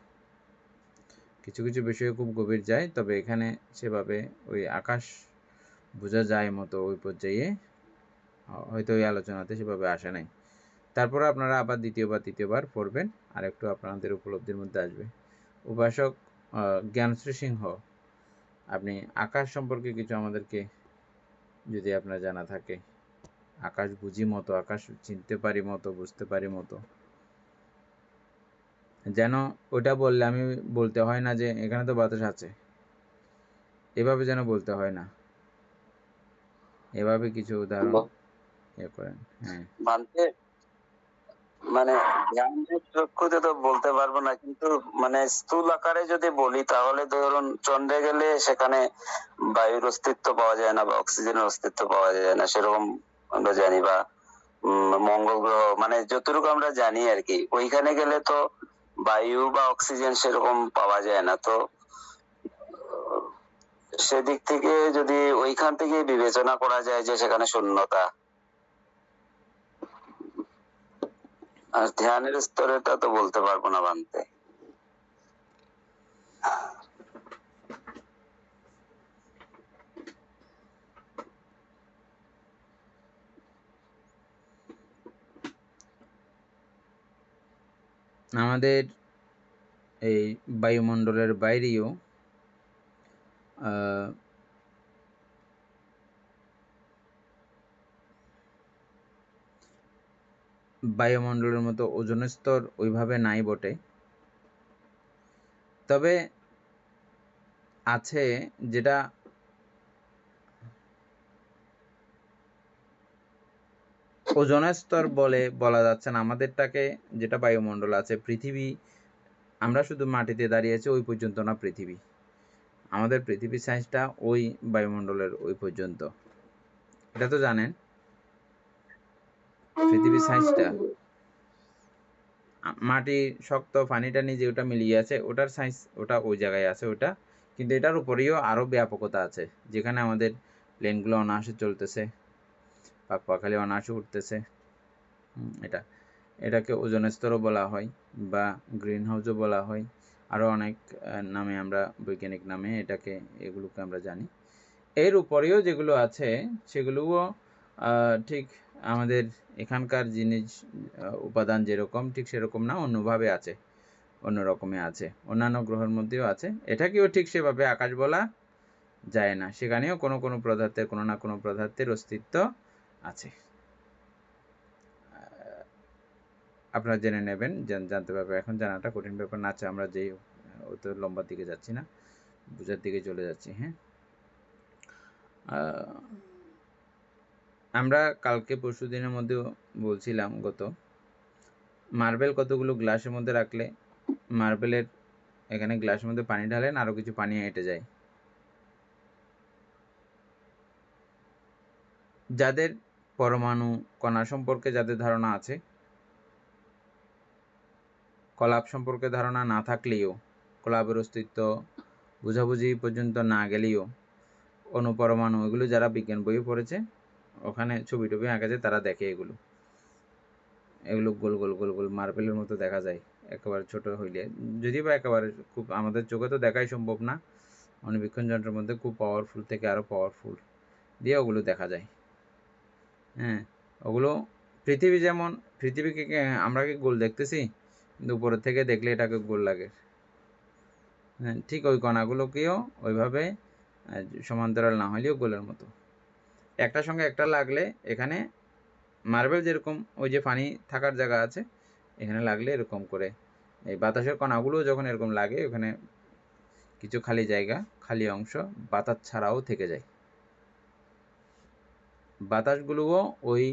[SPEAKER 1] কিছু কিছু বিষয়ে খুব গভীর যায়, তবে এখানে সেভাবে ওই আকাশ বোঝা যায় মতো ওই পর্যায়ে হয়তো ওই আলোচনাতে সেভাবে আসে নাই। তারপরে আপনারা আবার দ্বিতীয়বার তৃতীয়বার পড়বেন, আর একটু আপনাদের উপলব্ধির মধ্যে আসবে। উপাসক জ্ঞানশ্রী সিংহ, আপনি আকাশ সম্পর্কে কিছু আমাদেরকে যদি আপনার জানা থাকে, আকাশ বুঝি মতো, আকাশ চিনতে পারি মতো, বুঝতে পারি মতো, যেন ওটা বললে আমি বলতে হয় না যে এখানে তো বাতাস আছে, এভাবে যেন বলতে হয় না, এভাবে কিছু উদাহরণ করেন। হ্যাঁ,
[SPEAKER 5] মানতে মানে জ্ঞানের চক্ষুতে তো বলতে পারবো না, কিন্তু মানে স্থূল আকারে যদি বলি তাহলে ধরুন চন্দ্রে গেলে সেখানে বায়ুর অস্তিত্ব পাওয়া যায় না বা অক্সিজেনের অস্তিত্ব পাওয়া যায় না, সেরকম আমরা জানি। বা মঙ্গল গ্রহ, মানে যতটুকু আমরা জানি আর কি, ওইখানে গেলে তো বায়ু বা অক্সিজেন সেরকম পাওয়া যায় না। তো সেদিক থেকে যদি ওইখান থেকে বিবেচনা করা যায় যে সেখানে শূন্যতা, আর ধ্যানের স্তরেটা তো বলতে পারবো না বানতে।
[SPEAKER 1] আমাদের এই বায়ুমণ্ডলের বাইরেও বায়ুমণ্ডলের মতো ওজোন স্তর ওইভাবে নাই বটে, তবে আছে, যেটা ওজোন স্তর বলা যাচ্ছে না। আমাদেরটাকে যেটা বায়ুমণ্ডল আছে, পৃথিবী, আমরা শুধু মাটিতে দাঁড়িয়ে আছি ওই পর্যন্ত না পৃথিবী, আমাদের পৃথিবীর সাইজটা ওই বায়ুমণ্ডলের ওই পর্যন্ত, এটা তো জানেন পৃথিবীর সাইজটা। মাটি শক্ত, পানিটা নিজে ওটা মিলিয়ে আছে, ওটার সাইজ ওটা ওই জায়গায় আছে ওটা, কিন্তু এটার উপরেও আরও ব্যাপকতা আছে, যেখানে আমাদের প্লেনগুলো অনায়াসে চলতেছে, পাখপাখালি অনায়াসে উঠতেছে। এটাকে ওজোন স্তরও বলা হয় বা গ্রিন হাউসও বলা হয়, আরও অনেক নামে আমরা বৈজ্ঞানিক নামে এগুলোকে আমরা জানি। এর উপরেও যেগুলো আছে সেগুলোও ঠিক আমাদের এখানকার জিনিস উপাদান যেরকম ঠিক সেরকম না, অন্যভাবে আছে, অন্য রকমে আছে, অন্যান্য গ্রহের মধ্যেও আছে। এটাকেও ঠিক সেভাবে আকাশ বলা যায় না, সেখানেও কোনো কোনো পদার্থের, কোনো না কোনো পদার্থের অস্তিত্ব আছে। আপনারা জেনে নেবেন, জানতে পারবেন। এখন জানাটা কঠিন ব্যাপার না, আছে আমরা যেই অত লম্বার দিকে যাচ্ছি না, বোঝার দিকে চলে যাচ্ছি। হ্যাঁ, আমরা কালকে পরশু দিনের মধ্যে বলছিলাম মার্বেল কতগুলো গ্লাসের মধ্যে রাখলে মার্বেলের এখানে গ্লাসের মধ্যে পানি ঢালেন, আরও কিছু পানি হেঁটে যায়। যাদের পরমাণু কণা সম্পর্কে যাদের ধারণা আছে, কলাপ সম্পর্কে ধারণা না থাকলেও, কলাপের অস্তিত্ব বুঝাবুঝি পর্যন্ত না গেলেও, অনুপরমাণু, এগুলো যারা বিজ্ঞান বইয়ে পড়েছে, ওখানে ছবি টবি আঁকেছে, তারা দেখে এগুলো গোল গোল গোল গোল মার্বেলের মতো দেখা যায় একেবারে ছোট হইলে, যদি বা একেবারে খুব আমাদের চোখে তো দেখাই সম্ভব না, অণুবীক্ষণ যন্ত্রের মধ্যে খুব পাওয়ারফুল থেকে আরও পাওয়ারফুল দিয়ে ওগুলো দেখা যায়। হ্যাঁ, ওগুলো পৃথিবী যেমন, পৃথিবীকে আমরা কি গোল দেখতেছি, কিন্তু উপরের থেকে দেখলে এটাকে গোল লাগে। হ্যাঁ, ঠিক ওই কণাগুলোকেও ওইভাবে সমান্তরাল না হলেও গোলের মতো, একটার সঙ্গে একটা লাগলে, এখানে মার্বেল যেরকম ওই যে পানি থাকার জায়গা আছে, এখানে লাগলে এরকম করে এই বাতাসের কণাগুলো যখন এরকম লাগে, ওখানে কিছু খালি জায়গা, খালি অংশ বাতাস ছাড়াও থেকে যায়। বাতাসগুলোও ওই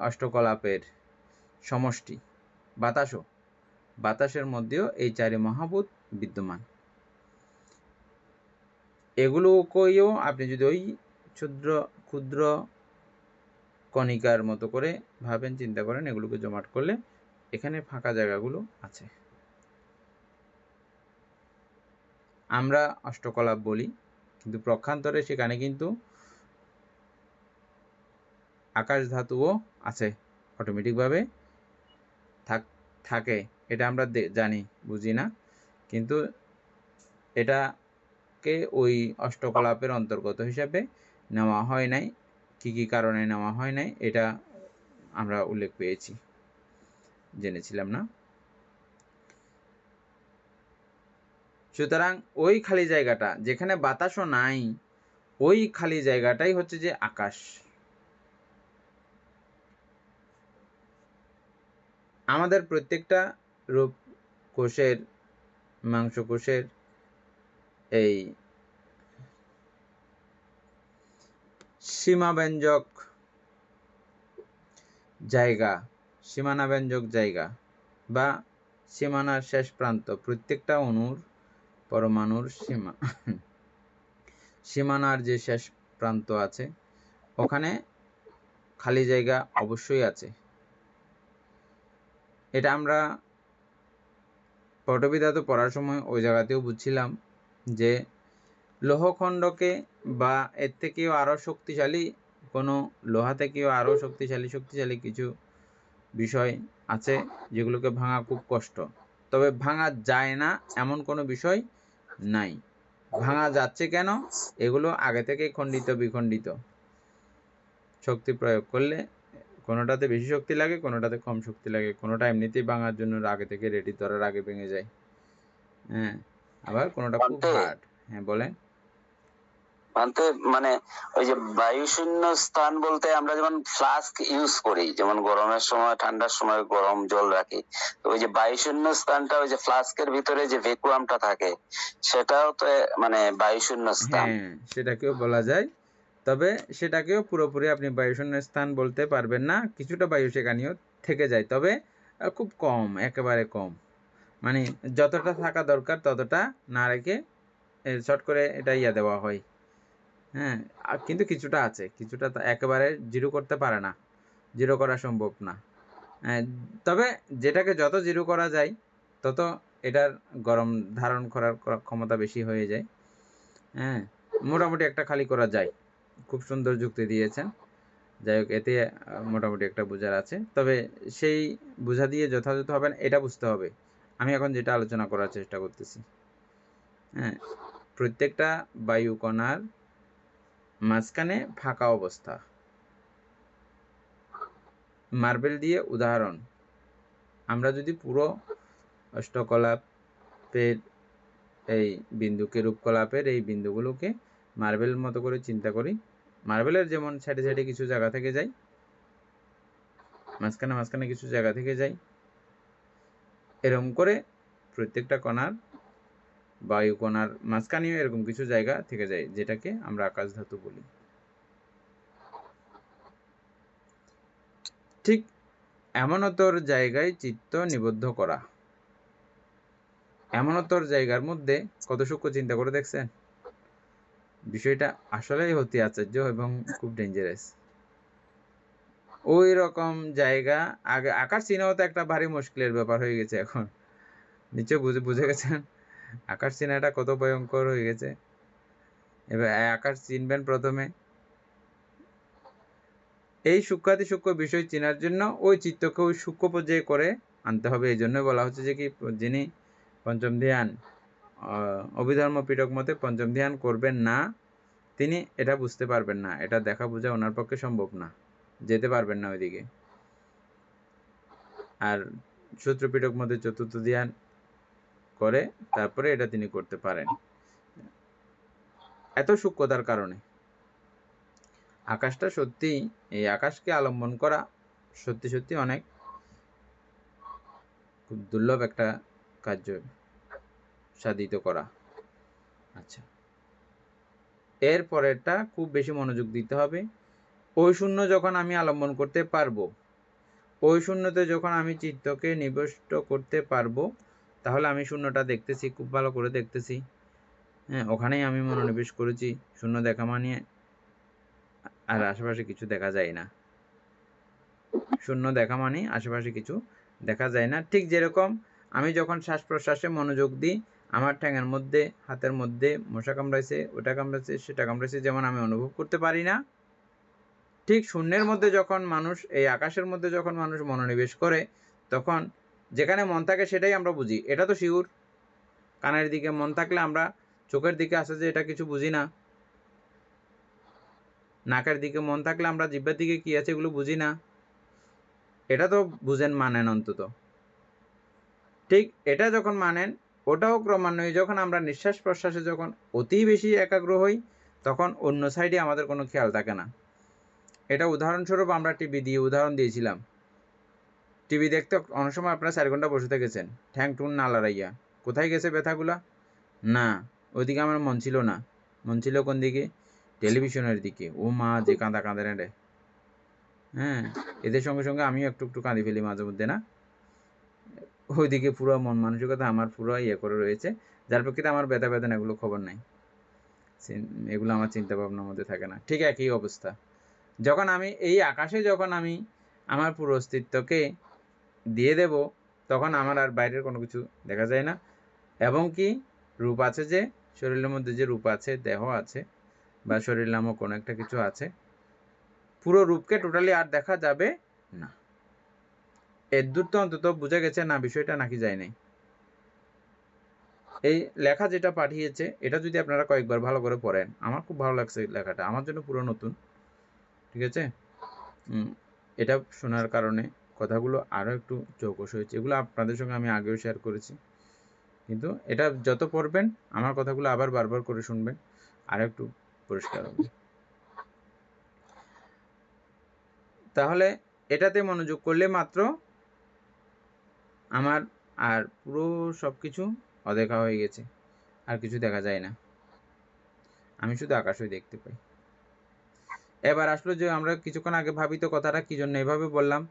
[SPEAKER 1] অষ্টকলাপের সমষ্টি, বাতাসের মধ্যেও এই চারি মহাভূত বিদ্যমান। এগুলোকেও আপনি যদি ওই ক্ষুদ্র কণিকার মতো করে ভাবেন, চিন্তা করেন, এগুলোকে জমাট করলে এখানে ফাঁকা জায়গাগুলো আছে। আমরা অষ্টকলাপ বলি, কিন্তু প্রক্ষান্তরে সেখানে কিন্তু আকাশ ধাতুও আছে, অটোমেটিকভাবে থাকে। এটা আমরা জানি, বুঝি না, কিন্তু এটাকে ওই অষ্টকলাপের অন্তর্গত হিসাবে নেওয়া হয় নাই। কি কি কারণে নেওয়া হয় নাই এটা আমরা উল্লেখ পেয়েছি, জেনেছিলাম না। সুতরাং ওই খালি জায়গাটা যেখানে বাতাসও নাই, ওই খালি জায়গাটাই হচ্ছে যে আকাশ। আমাদের প্রত্যেকটা রূপ কোষের, মাংস কোষের এই সীমাব্যঞ্জক জায়গা, সীমানাব্যঞ্জক জায়গা বা সীমানার শেষ প্রান্ত, প্রত্যেকটা অণুর পরমাণুর সীমানার যে শেষ প্রান্ত আছে ওখানে খালি জায়গা অবশ্যই আছে। এটা আমরা পটবিধাতু পড়ার সময় ওই জায়গাতেও বুঝছিলাম যে লৌহখণ্ডকে বা এর থেকেও আরও শক্তিশালী কোনো লোহা থেকেও আরও শক্তিশালী কিছু বিষয় আছে যেগুলোকে ভাঙা খুব কষ্ট, তবে ভাঙা যায় না এমন কোনো বিষয় নাই। ভাঙা যাচ্ছে কেন? এগুলো আগে থেকে খণ্ডিত বিখণ্ডিত। শক্তি প্রয়োগ করলে কোনোটাতে বেশি শক্তি লাগে, কোনোটাতে কম শক্তি লাগে, কোনোটা এমনিতেই ভাঙার জন্য আগে থেকে রেডি, ধরার আগে ভেঙে যায়। হ্যাঁ, আবার কোনোটা খুব হার্ড। হ্যাঁ বলেন।
[SPEAKER 5] মানে ওই যে বায়ুশূন্য স্থান বলতে আমরা যেমন ফ্লাস্ক ইউজ করি, যেমন গরমের সময় ঠান্ডার সময় গরম জল রাখি, তো ওই যে বায়ুশূন্য স্থানটা ওই যে ফ্লাস্কের ভিতরে যে ভ্যাকুয়ামটা থাকে সেটাও তো মানে বায়ুশূন্য স্থান।
[SPEAKER 1] হ্যাঁ, সেটাকেও বলা যায়, তবে সেটাকেও পুরোপুরি আপনি বায়ুশূন্য স্থান বলতে পারবেন না। কিছুটা বায়ু সেখানেও থেকে যায়, তবে খুব কম, একেবারে কম। মানে যতটা থাকা দরকার ততটা না রেখে শর্ট করে এটা দেওয়া হয়। হ্যাঁ, কিন্তু কিছুটা আছে, কিছুটা একেবারে জিরো করতে পারে না, জিরো করা সম্ভব না। তবে যেটাকে যত জিরো করা যায় তত এটার গরম ধারণ করার ক্ষমতা বেশি হয়ে যায়। হ্যাঁ, মোটামুটি একটা খালি করা যায়। খুব সুন্দর যুক্তি দিয়েছেন। যাই হোক, এতে মোটামুটি একটা বোঝার আছে, তবে সেই বোঝা দিয়ে যথাযথ হবে না এটা বুঝতে হবে। আমি এখন যেটা আলোচনা করার চেষ্টা করতেছি, হ্যাঁ, প্রত্যেকটা বায়ু কণার মাঝখানে ফাঁকা অবস্থা। মার্বেল দিয়ে উদাহরণ, আমরা যদি পুরো অষ্টকলাপের এই বিন্দুকে, রূপকলাপের এই বিন্দুগুলোকে মার্বেল মতো করে চিন্তা করি, মার্বেলের যেমন সাইডে সাইডে কিছু জায়গা থেকে যায়, মাঝখানে কিছু জায়গা থেকে যায়, এরকম করে প্রত্যেকটা কণার, বায়ু কণার মাঝখানেও এরকম কিছু জায়গা থেকে যায়, যেটাকে আমরা আকাশ ধাতু বলি। ঠিক এমনতর জায়গায় চিত্ত নিবদ্ধ করা। এমনতর জায়গার মধ্যে কত সূক্ষ্ম, চিন্তা করে দেখছেন? বিষয়টা আসলেই অতি আশ্চর্য এবং খুব ডেঞ্জারাস। ওই রকম জায়গা আগে আকাশ চিনাও তো একটা ভারী মুশকিলের ব্যাপার হয়ে গেছে এখন। নিশ্চয় বুঝে গেছেন আকাশ চিনাটা কত ভয়ঙ্কর হয়ে গেছে। এবার আকাশ চিনবেন প্রথমে, এই সূক্ষ্মাতি সূক্ষ্ম বিষয় চেনার জন্য ওই চিত্তকে ওই সূক্ষ্ম পর্যায়ে করে আনতে হবে। এই জন্য বলা হচ্ছে যে কি, যিনি পঞ্চম ধ্যান, অভিধর্ম পিটক মতে পঞ্চম ধ্যান করবেন না, তিনি এটা বুঝতে পারবেন না, এটা দেখা বোঝা ওনার পক্ষে সম্ভব না, যেতে পারবেন না ওইদিকে। আর সূত্র পিটক মতে চতুর্থ ধ্যান করে তারপরে এটা তিনি করতে পারেন। এত সূক্ষ্মতার কারণে আকাশটা সত্যি, এই আকাশকে আলম্বন করা সত্যি সত্যি অনেক খুব দুর্লভ একটা কার্য সাধিত করা। আচ্ছা, এর পরেরটা খুব বেশি মনোযোগ দিতে হবে। ওই শূন্য যখন আমি আলম্বন করতে পারবো, ওই শূন্যতে যখন আমি চিত্তকে নিবিষ্ট করতে পারবো, তাহলে আমি শূন্যটা দেখতেছি, খুব ভালো করে দেখতেছি। হ্যাঁ, ওখানেই আমি মনোনিবেশ করেছি। শূন্য দেখা মানে আর আশেপাশে কিছু দেখা যায় না। শূন্য দেখা মানে আশেপাশে কিছু দেখা যায় না। ঠিক যেরকম আমি যখন শ্বাস প্রশ্বাসে মনোযোগ দিই, আমার ঠ্যাঙের মধ্যে, হাতের মধ্যে মশা কামড়াইছে, ওটা কামড়াইছে, সেটা কামড়াইছে, যেমন আমি অনুভব করতে পারি না, ঠিক শূন্যের মধ্যে যখন মানুষ, এই আকাশের মধ্যে যখন মানুষ মনোনিবেশ করে, তখন যেখানে মন থাকে সেটাই আমরা বুঝি। এটা তো শিউর। কানের দিকে মন থাকলে আমরা চোখের দিকে আসে যে এটা কিছু বুঝি না। নাকের দিকে মন থাকলে আমরা জিহ্বার দিকে কি আছে এগুলো বুঝি না। এটা তো বুঝেন, মানেন অন্তত। ঠিক এটা যখন মানেন, ওটাও ক্রমান্বয়ে যখন আমরা নিঃশ্বাস প্রশ্বাসে যখন অতি বেশি একাগ্র হই, তখন অন্য সাইডে আমাদের কোনো খেয়াল থাকে না। এটা উদাহরণস্বরূপ আমরা টিভি দিয়ে উদাহরণ দিয়েছিলাম। টিভি দেখতে অনেক সময় আপনারা 4 ঘন্টা বসে থেকেছেন, ঠ্যাং টুন না লড়াইয়া। কোথায় গেছে ব্যথাগুলা? না, ওইদিকে আমার মন ছিল না। মন ছিল কোন দিকে? টেলিভিশনের দিকে। ও মা, যে কাঁদা কাঁদে রে। হ্যাঁ, এদের সঙ্গে সঙ্গে আমিও একটু একটু কাঁদি ফেলি মাঝে মধ্যে, না? ওইদিকে পুরো মন মানসিকতা আমার পুরো ইয়ে করে রয়েছে, যার প্রেক্ষিতে আমার ব্যথা বেদনা এগুলো খবর নাই, এগুলো আমার চিন্তা ভাবনার মধ্যে থাকে না। ঠিক একই অবস্থা যখন আমি এই আকাশে যখন আমি আমার পুরো অস্তিত্বকে দিয়ে দেব, তখন আমার আর বাইরের কোনো কিছু দেখা যায় না। এবং কি রূপ আছে, যে শরীরের মধ্যে যে রূপ আছে, দেহ আছে, বা শরীর নামক কোনো একটা কিছু আছে, পুরো রূপকে টোটালি আর দেখা যাবে না। এর দূর তো অন্তত বুঝে গেছে না বিষয়টা, নাকি যায় নাই? এই লেখা যেটা পাঠিয়েছে, এটা যদি আপনারা কয়েকবার ভালো করে পড়েন, আমার খুব ভালো লাগছে লেখাটা, আমার জন্য পুরো নতুন। ঠিক আছে, এটা শোনার কারণে কথাগুলো আরও একটু চৌকস হয়েছে। এগুলো আপনাদের সঙ্গে আমি আগেও শেয়ার করেছি, কিন্তু এটা যত পড়বেন আমার কথাগুলো আবার বারবার করে শুনবেন, আর একটু পরিষ্কার হবে। তাহলে এটাতে মনোযোগ করলে মাত্র আমার আর পুরো সব কিছু অদেখা হয়ে গেছে, আর কিছু দেখা যায় না, আমি শুধু আকাশই দেখতে পাই। এবার আসলো যে আমরা কিছুক্ষণ আগে ভাবিত কথাটা কি জন্য এভাবে বললাম,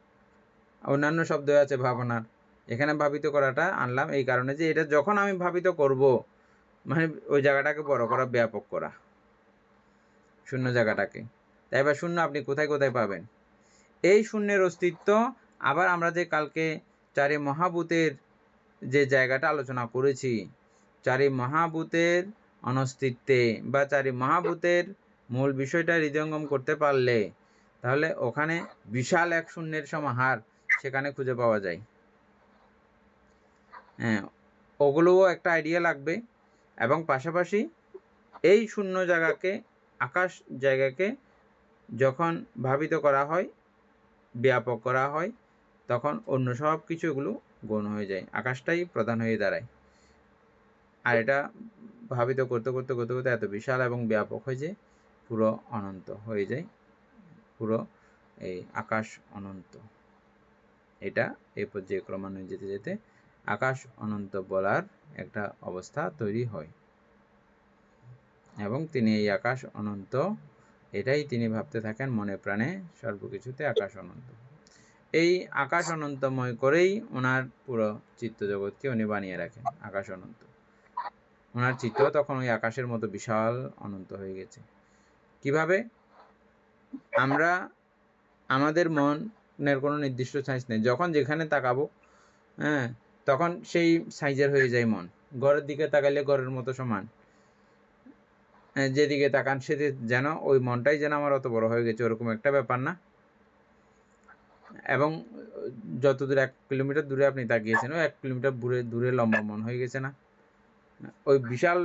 [SPEAKER 1] অন্যান্য শব্দ আছে ভাবনার, এখানে ভাবিত করাটা আনলাম এই কারণে যে এটা যখন আমি ভাবিত করব, মানে ওই জায়গাটাকে বড় করা, ব্যাপক করা, শূন্য জায়গাটাকে। তাই এবার শূন্য আপনি কোথায় কোথায় পাবেন? এই শূন্যের অস্তিত্ব আবার আমরা যে কালকে চারি মহাভূতের যে জায়গাটা আলোচনা করেছি, চারি মহাভূতের অনস্তিত্বে বা চারি মহাভূতের মূল বিষয়টা হৃদয়ঙ্গম করতে পারলে, তাহলে ওখানে বিশাল এক শূন্যের সমাহার সেখানে খুঁজে পাওয়া যায়। হ্যাঁ, ওগুলোও একটা আইডিয়া লাগবে। এবং পাশাপাশি এই শূন্য জায়গাকে, আকাশ জায়গাকে যখন ভাবিত করা হয়, ব্যাপক করা হয়, তখন অন্য সব কিছু এগুলো গৌণ হয়ে যায়, আকাশটাই প্রধান হয়ে দাঁড়ায়। আর এটা ভাবিত করতে করতে করতে করতে এত বিশাল এবং ব্যাপক হয়ে যায়, পুরো অনন্ত হয়ে যায়, পুরো এই আকাশ অনন্ত। এটা এই পর্যায়ে ক্রমান্বয়ে যেতে যেতে আকাশ অনন্ত বলার একটা অবস্থা তৈরি হয়। এবং তিনি এই আকাশ অনন্ত, এটাই তিনি ভাবতে থাকেন মনে প্রাণে, সর্বকিছুতে আকাশ অনন্ত। এই আকাশ অনন্তময় করেই ওনার পুরো চিত্তজগৎকে উনি বানিয়ে রাখেন আকাশ অনন্ত। ওনার চিত্ত তখন ওই আকাশের মতো বিশাল অনন্ত হয়ে গেছে। কিভাবে? আমরা আমাদের মনের কোনো নির্দিষ্ট সাইজ নেই, যখন যেখানে তাকাবো, হ্যাঁ, তখন সেই সাইজের হয়ে যায় মন। ঘরের দিকে তাকাইলে ঘরের মতো সমান, যেদিকে তাকান সেদিকে যেন ওই মনটাই যেন আমার অত বড় হয়ে গেছে, ওরকম একটা ব্যাপার না? এবং যত দূরে 1 কিলোমিটার দূরে আপনি তাকিয়েছেন, ওই 1 কিলোমিটার দূরে লম্বা মন হয়ে গেছে না? ওই বিশাল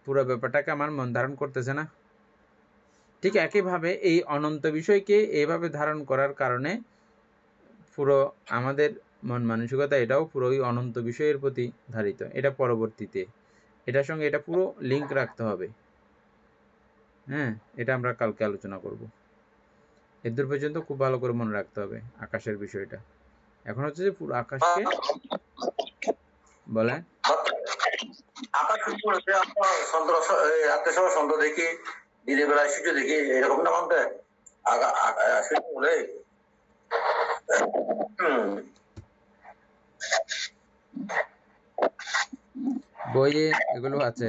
[SPEAKER 1] পুরো ব্যাপারটাকে আমার মন ধারণ করতেছে না? ঠিক একইভাবে এই অনন্ত বিষয়কে এইভাবে ধারণ করার কারণে পুরো আমাদের মন মানসিকতা এটাও পুরো ওই অনন্ত বিষয়ের প্রতি ধারিত। এটা পরবর্তীতে এটার সঙ্গে এটা পুরো লিঙ্ক রাখতে হবে। হ্যাঁ, এটা আমরা কালকে আলোচনা করব। এদূর পর্যন্ত খুব ভালো করে মনে রাখতে হবে আকাশের বিষয়টা। এখন হচ্ছে যে পুরো আকাশকে বলেন,
[SPEAKER 4] আকাশ উপরে আমরা চন্দ্র, রাতের সময় চন্দ্র দেখি, দিনের বেলায় সূর্য দেখি, এরকম না মানতে বলে।
[SPEAKER 1] বইয়ে এগুলো আছে,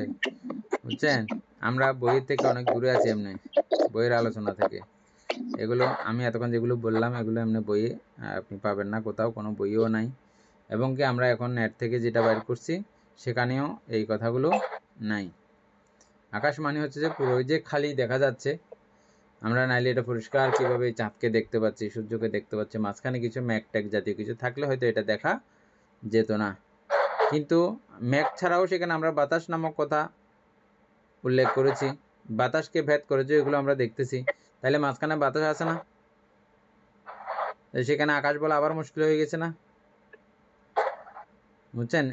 [SPEAKER 1] বুঝছেন? আমরা বইয়ের থেকে অনেক দূরে আছি, এমনি বইয়ের আলোচনা থেকে। এগুলো আমি এতক্ষণ যেগুলো বললাম, এগুলো এমনি বইয়ে আপনি পাবেন না কোথাও, কোনো বইও নাই। এবং কি আমরা এখন নেট থেকে যেটা বাইর করছি সেখানেও এই কথাগুলো নাই। আকাশ মানে হচ্ছে যে পুরো ওই যে খালি দেখা যাচ্ছে, আমরা নাইলে এটা পরিষ্কার কীভাবে চাঁদকে দেখতে পাচ্ছি, সূর্যকে দেখতে পাচ্ছি, মাঝখানে কিছু ম্যাগ ট্যাগ জাতীয় কিছু থাকলে হয়তো এটা দেখা যেত না। কিন্তু মেঘ ছাড়াও সেখানে আমরা বাতাস নামক কথা উল্লেখ করেছি, বাতাসকে ভেদ করেছে, এগুলো আমরা দেখতেছি। তাহলে মাঝখানে বাতাস আছে না, সেখানে আকাশ বলা আবার মুশকিল হয়ে গেছে না? বুঝছেন?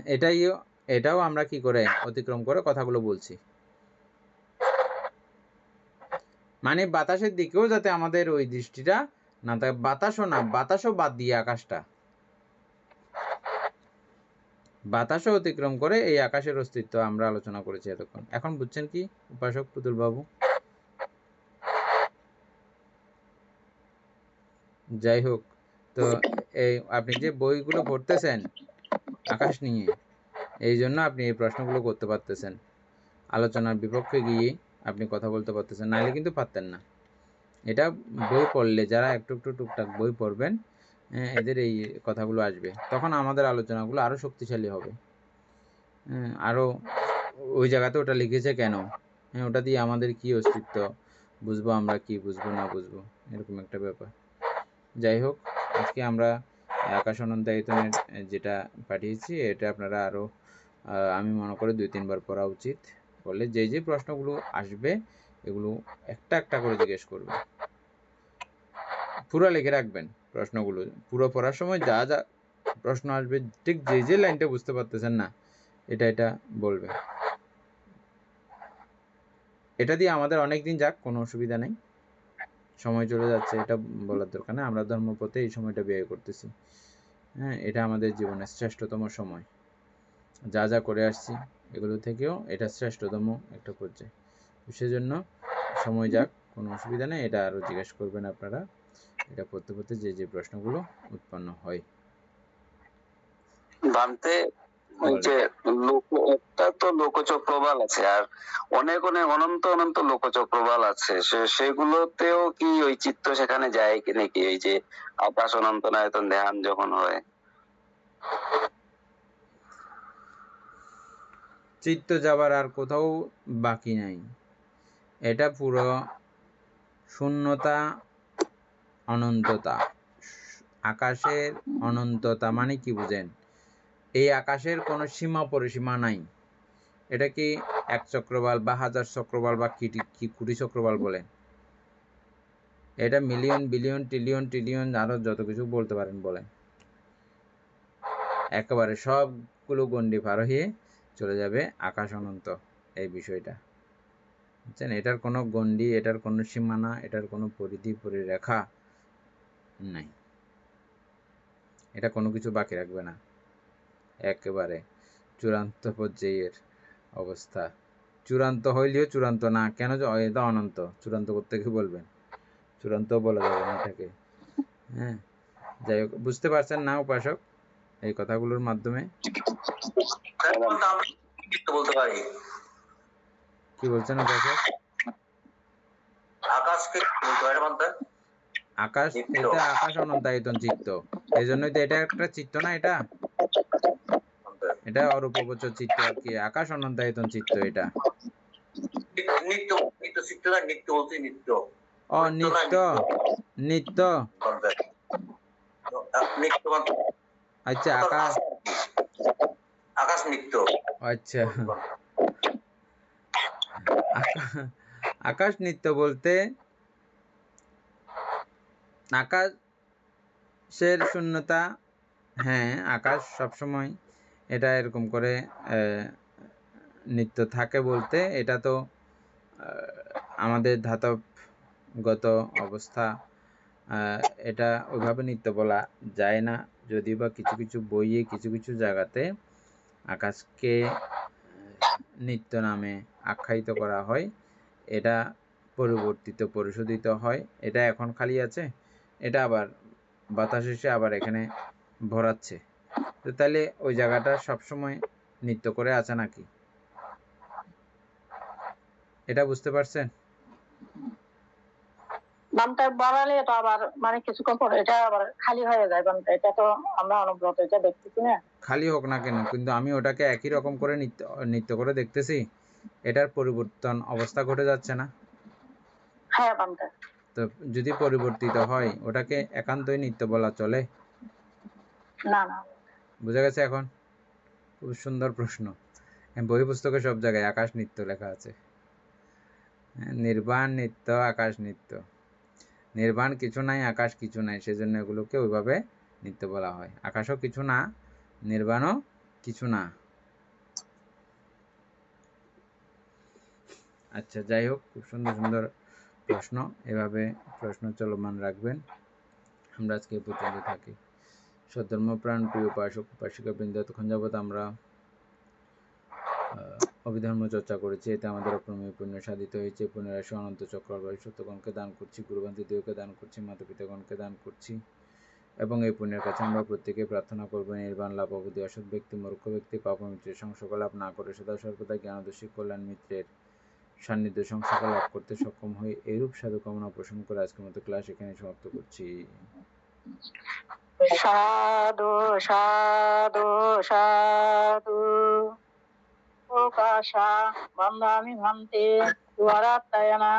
[SPEAKER 1] এটাও আমরা কি করে অতিক্রম করে কথাগুলো বলছি। মানে বাতাসের দিকেও যাতে আমাদের ওই দৃষ্টিটা না থাকে, বাতাসও বাদ দিয়ে আকাশটা, বাতাসও অতিক্রম করে এই আকাশের অস্তিত্ব আমরা আলোচনা করেছি এতক্ষণ। এখন বুঝছেন কি উপাসক পুতুল বাবু? যাই হোক, তো এই আপনি যে বইগুলো পড়তেছেন আকাশ নিয়ে, এই জন্য আপনি এই প্রশ্নগুলো করতে পারতেছেন, আলোচনার বিপক্ষে গিয়ে আপনি কথা বলতে পারতেছেন, নাহলে কিন্তু পারতেন না। এটা বই পড়লে, যারা একটু একটু টুকটাক বই পড়বেন, এদের এই কথাগুলো আসবে, তখন আমাদের আলোচনাগুলো আরও শক্তিশালী হবে। আরও ওই জায়গাতে ওটা লিখেছে কেন, ওটা দিয়ে আমাদের কি অস্তিত্ব বুঝবো, আমরা কি বুঝবো না বুঝবো, এরকম একটা ব্যাপার। যাই হোক, আজকে আমরা আকাশ অনন্তায়তনের যেটা পাঠিয়েছি এটা আপনারা আরও আমি মনে করি 2-3 বার পড়া উচিত। পড়লে যে প্রশ্নগুলো আসবে এগুলো একটা একটা করে জিজ্ঞেস করবেন, পুরো লিখে রাখবেন প্রশ্নগুলো। পুরো পড়ার সময় যা যা প্রশ্ন আসবে, ঠিক যে লাইনটা বুঝতে পারতেছেন না এটা বলবেন। এটা দিয়ে আমাদের অনেক দিন যাক, কোনো অসুবিধা নেই, সময় চলে যাচ্ছে এটা বলার দরকার নেই। আমরা ধর্মপথে এই সময়টা ব্যয় করতেছি, এটা আমাদের জীবনের শ্রেষ্ঠতম সময়। যা যা করে আসছি এগুলো থেকেও এটা শ্রেষ্ঠতম একটা পর্যায়। সেজন্য সময় যাক, কোনো অসুবিধা নেই, এটা আরও জিজ্ঞেস করবেন আপনারা, এটা পড়তে পড়তে যে প্রশ্নগুলো উৎপন্ন হয়।
[SPEAKER 5] ভাবতে ওই যে একটা তো লোকচক্রবাল আছে, আর অনেক অনন্ত অনন্ত লোকচক্রবাল আছে, সেগুলোতেও কি ওই চিত্ত সেখানে যায় কি নাকি? এই যে আকাশ অনন্তনায়তন ধ্যান যখন হয়,
[SPEAKER 1] চিত্ত যাবার আর কোথাও বাকি নাই, এটা পুরো শূন্যতা, অনন্ততা। আকাশের অনন্ততা মানে কি বুঝেন? এই আকাশের কোনো সীমা পরিসীমা নাই। এটা কি 1 চক্রবাল বা 1000 চক্রবাল বা কি কোটি চক্রবাল বলেন, এটা মিলিয়ন বিলিয়ন ট্রিলিয়ন আরো যত কিছু বলতে পারেন বলেন, একেবারে সবগুলো গণ্ডি পার হয়ে চলে যাবে আকাশ অনন্ত। এই বিষয়টা বুঝছেন? এটার কোনো গণ্ডি, এটার কোনো সীমানা, এটার কোনো পরিধি পরিরেখা নাই, এটা কোনো কিছু বাকি রাখবে না, একেবারে চূড়ান্ত পর্যায়ের অবস্থা। চূড়ান্ত হইলেও চূড়ান্ত না, কেন? এটা অনন্ত, চূড়ান্ত করতে কি বলবেন? চূড়ান্ত বলা যাবে না এটাকে। যাই হোক, বুঝতে পারছেন না উপাসক এই কথাগুলোর মাধ্যমে?
[SPEAKER 4] বলতে পারি
[SPEAKER 1] কি বলছেন উপাসক?
[SPEAKER 4] আকাশকে
[SPEAKER 1] আকাশ, এটা আকাশ অনন্তায়তন চিত্ত, এই জন্যই তো এটা একটা চিত্ত না, এটা অরূপগোচর চিত্ত আর কি, আকাশ অনন্তায়তন চিত্ত। এটা
[SPEAKER 4] নিত্য নিত্য চিত্ত না, নিত্য বলতে নিত্য।
[SPEAKER 1] ও নিত্য, নিত্য, আচ্ছা আকাশ,
[SPEAKER 4] আকাশ নিত্য,
[SPEAKER 1] আচ্ছা আকাশ নিত্য বলতে আকাশের শূন্যতা, হ্যাঁ আকাশ সবসময় এটা এরকম করে নিত্য থাকে বলতে, এটা তো আমাদের ধাতবগত অবস্থা, এটা ওইভাবে নিত্য বলা যায় না, যদিও বা কিছু কিছু বইয়ে কিছু কিছু জায়গাতে আকাশকে নিত্য নামে আখ্যায়িত করা হয়। এটা পরিশোধিত হয়, এটা এখন খালি আছে, এটা আবার বাতাস এসে আবার এখানে ভরাচ্ছে। তো তাহলে ওই জায়গাটা সবসময় নিত্য করে আছে নাকি? এটা বুঝতে পারছেন?
[SPEAKER 3] বানটা বাড়ালে তো আবার মানে কিছুক্ষণ পরে এটা আবার খালি হয়ে যায় বানটা, এটা তো আমরা অনুব্রত এটা দেখতেছি না।
[SPEAKER 1] খালি হোক না কেন, কিন্তু আমি ওটাকে একই রকম করে নিত্য করে দেখতেছি, এটার পরিবর্তন অবস্থা ঘটে যাচ্ছে না?
[SPEAKER 3] হ্যাঁ বানটা।
[SPEAKER 1] তো যদি পরিবর্তিত হয় ওটাকে একান্তই নিত্য বলা চলে?
[SPEAKER 3] না না।
[SPEAKER 1] বুঝা গেছে এখন? খুব সুন্দর প্রশ্ন। বই পুস্তকে সব জায়গায় আকাশ নিত্য লেখা আছে। নির্বাণ নিত্য, আকাশ নিত্য। নির্বাণ কিছু নাই, আকাশ কিছু নাই, সেজন্য এগুলোকে ওইভাবে নিত্য বলা হয়। আকাশও কিছু না, নির্বাণও কিছু না। আচ্ছা, যাই হোক, খুব সুন্দর সুন্দর প্রশ্ন, এভাবে প্রশ্ন চলমান রাখবেন। আমরা আজকে এই পর্যন্ত থাকি। সধর্মপ্রাণ প্রিয় উপাসক উপাসিকা বৃন্দ, এতক্ষণ যাবৎ আমরা অভিধর্ম চর্চা করেছি, এতে আমাদের অপ্রমেয় পুণ্য সাধিত হয়েছে। পুণ্যরাশি অনন্ত চক্রবাড়ি সত্যগণকে দান করছি, গুরুবান্ধী দেবকে দান করছি, মাতা পিতাগণকে দান করছি, এবং এই পুণ্যের কাছে আমরা প্রত্যেকে প্রার্থনা করবো নির্বাণ লাভ অবধি অসৎ ব্যক্তি, মূর্খ ব্যক্তি, পাপ মিত্রের সংসর্গ লাভ না করে সদা সর্বদা জ্ঞানদর্শী কল্যাণ মিত্রের সান্নিধ্য সংসর্গ লাভ করতে সক্ষম হয়ে এইরূপ সাধু কামনা পোষণ করে আজকের মতো ক্লাস এখানে সমাপ্ত করছি।
[SPEAKER 3] সাধু সাধু সাধু উপাসা বন্দামি ভান্তি দ্বারাত্তায়না